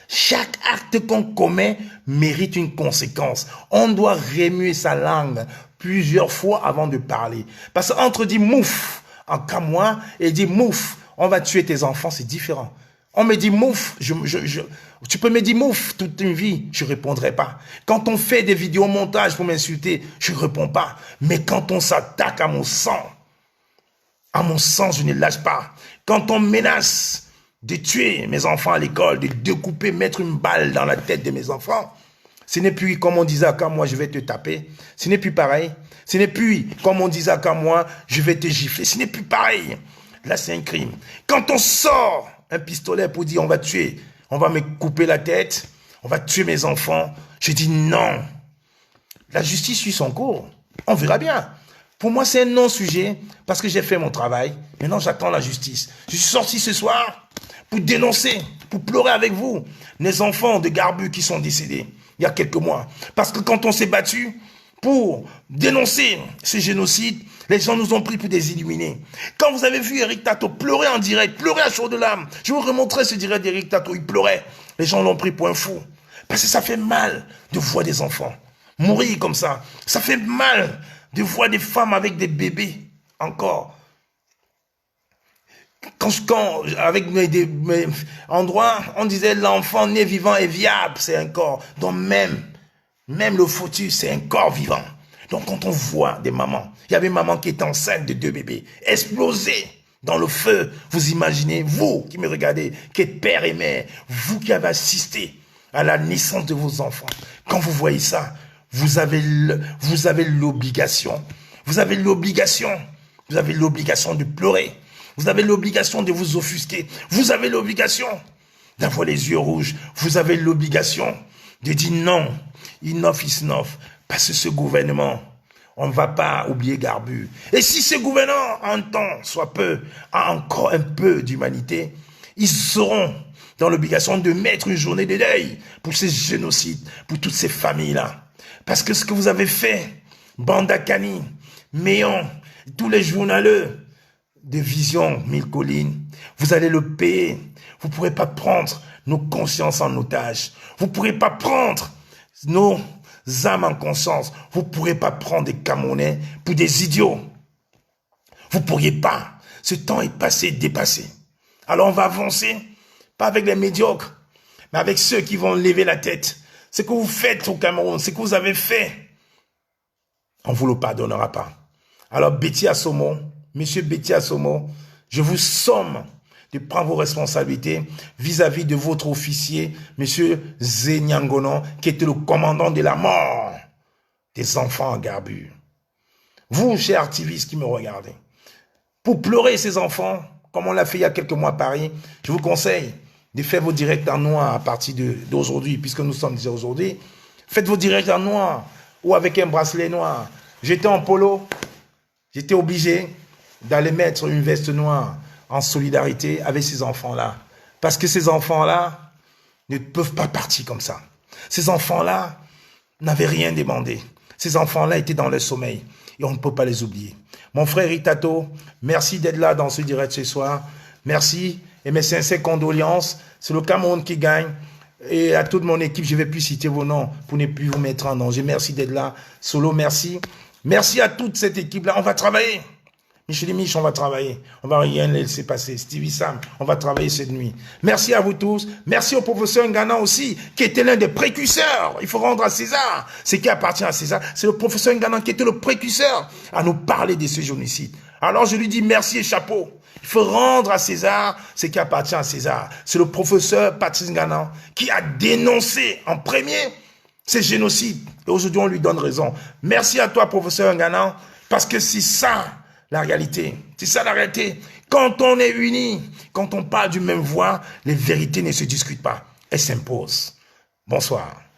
Chaque acte qu'on commet mérite une conséquence. On doit remuer sa langue plusieurs fois avant de parler. Parce qu'entre dire mouf en camois et dire mouf, on va tuer tes enfants, c'est différent. On me dit mouf, tu peux me dire mouf toute une vie, je ne répondrai pas. Quand on fait des vidéomontages pour m'insulter, je ne réponds pas. Mais quand on s'attaque à mon sang, je ne lâche pas. Quand on menace de tuer mes enfants à l'école, de découper, mettre une balle dans la tête de mes enfants, ce n'est plus comme on disait à moi, je vais te taper. Ce n'est plus pareil. Ce n'est plus comme on disait à moi, je vais te gifler. Ce n'est plus pareil. Là, c'est un crime. Quand on sort un pistolet pour dire on va tuer, on va me couper la tête, on va tuer mes enfants, je dis non. La justice suit son cours. On verra bien. Pour moi, c'est un non-sujet parce que j'ai fait mon travail. Maintenant, j'attends la justice. Je suis sorti ce soir pour dénoncer, pour pleurer avec vous, les enfants de Garbu qui sont décédés il y a quelques mois. Parce que quand on s'est battu pour dénoncer ce génocide, les gens nous ont pris pour des illuminés. Quand vous avez vu Eric Tato pleurer en direct, pleurer à chaud de larmes, je vous remontrerai ce direct d'Eric Tato, il pleurait. Les gens l'ont pris pour un fou. Parce que ça fait mal de voir des enfants mourir comme ça. Ça fait mal de voir des femmes avec des bébés encore. Quand avec mes endroits, on disait l'enfant né vivant est viable, c'est un corps. Donc même le fœtus, c'est un corps vivant. Donc quand on voit des mamans, il y avait une maman qui était enceinte de 2 bébés, explosés dans le feu. Vous imaginez, vous qui me regardez, qui êtes père et mère, vous qui avez assisté à la naissance de vos enfants, quand vous voyez ça, vous avez l'obligation de pleurer. Vous avez l'obligation de vous offusquer. Vous avez l'obligation d'avoir les yeux rouges. Vous avez l'obligation de dire non. Enough is enough. Parce que ce gouvernement, on ne va pas oublier Garbu. Et si ce gouvernement, en temps, soit peu, a encore un peu d'humanité, ils seront dans l'obligation de mettre une journée de deuil pour ces génocides, pour toutes ces familles-là. Parce que ce que vous avez fait, Bandakani, Méon, tous les journaleux de Vision 1000 collines, vous allez le payer. Vous ne pourrez pas prendre nos consciences en otage. Vous ne pourrez pas prendre nos âmes en conscience. Vous ne pourrez pas prendre des Camerounais pour des idiots. Vous ne pourriez pas. Ce temps est passé, dépassé. Alors on va avancer, pas avec les médiocres, mais avec ceux qui vont lever la tête. Ce que vous faites au Cameroun, ce que vous avez fait, on ne vous le pardonnera pas. Alors Betty Assomo, Monsieur Betty Assomo, je vous somme de prendre vos responsabilités vis-à-vis de votre officier, Monsieur Zenyangonon, qui était le commandant de la mort des enfants à Garbu. Vous, chers activistes qui me regardez, pour pleurer ces enfants, comme on l'a fait il y a quelques mois à Paris, je vous conseille de faire vos directs en noir à partir d'aujourd'hui, puisque nous sommes déjà aujourd'hui. Faites vos directs en noir ou avec un bracelet noir. J'étais en polo, j'étais obligé d'aller mettre une veste noire en solidarité avec ces enfants-là. Parce que ces enfants-là ne peuvent pas partir comme ça. Ces enfants-là n'avaient rien demandé. Ces enfants-là étaient dans le sommeil et on ne peut pas les oublier. Mon frère Itato, merci d'être là dans ce direct ce soir. Merci et mes sincères condoléances. C'est le Cameroun qui gagne. et à toute mon équipe, je ne vais plus citer vos noms pour ne plus vous mettre en danger. Merci d'être là. Solo, merci. Merci à toute cette équipe-là. On va travailler. Michel et Mich, on va travailler. On va rien laisser passer. Stevie Sam, on va travailler cette nuit. Merci à vous tous. Merci au professeur Ngana aussi, qui était l'un des précurseurs. Il faut rendre à César ce qui appartient à César. C'est le professeur Ngana qui était le précurseur à nous parler de ce génocide. Alors je lui dis merci et chapeau. Il faut rendre à César ce qui appartient à César. C'est le professeur Patrice Ngana qui a dénoncé en premier ces génocides. Et aujourd'hui, on lui donne raison. Merci à toi, professeur Ngana, parce que c'est ça la réalité. C'est ça la réalité. Quand on est unis, quand on parle d'une même voix, les vérités ne se discutent pas. Elles s'imposent. Bonsoir.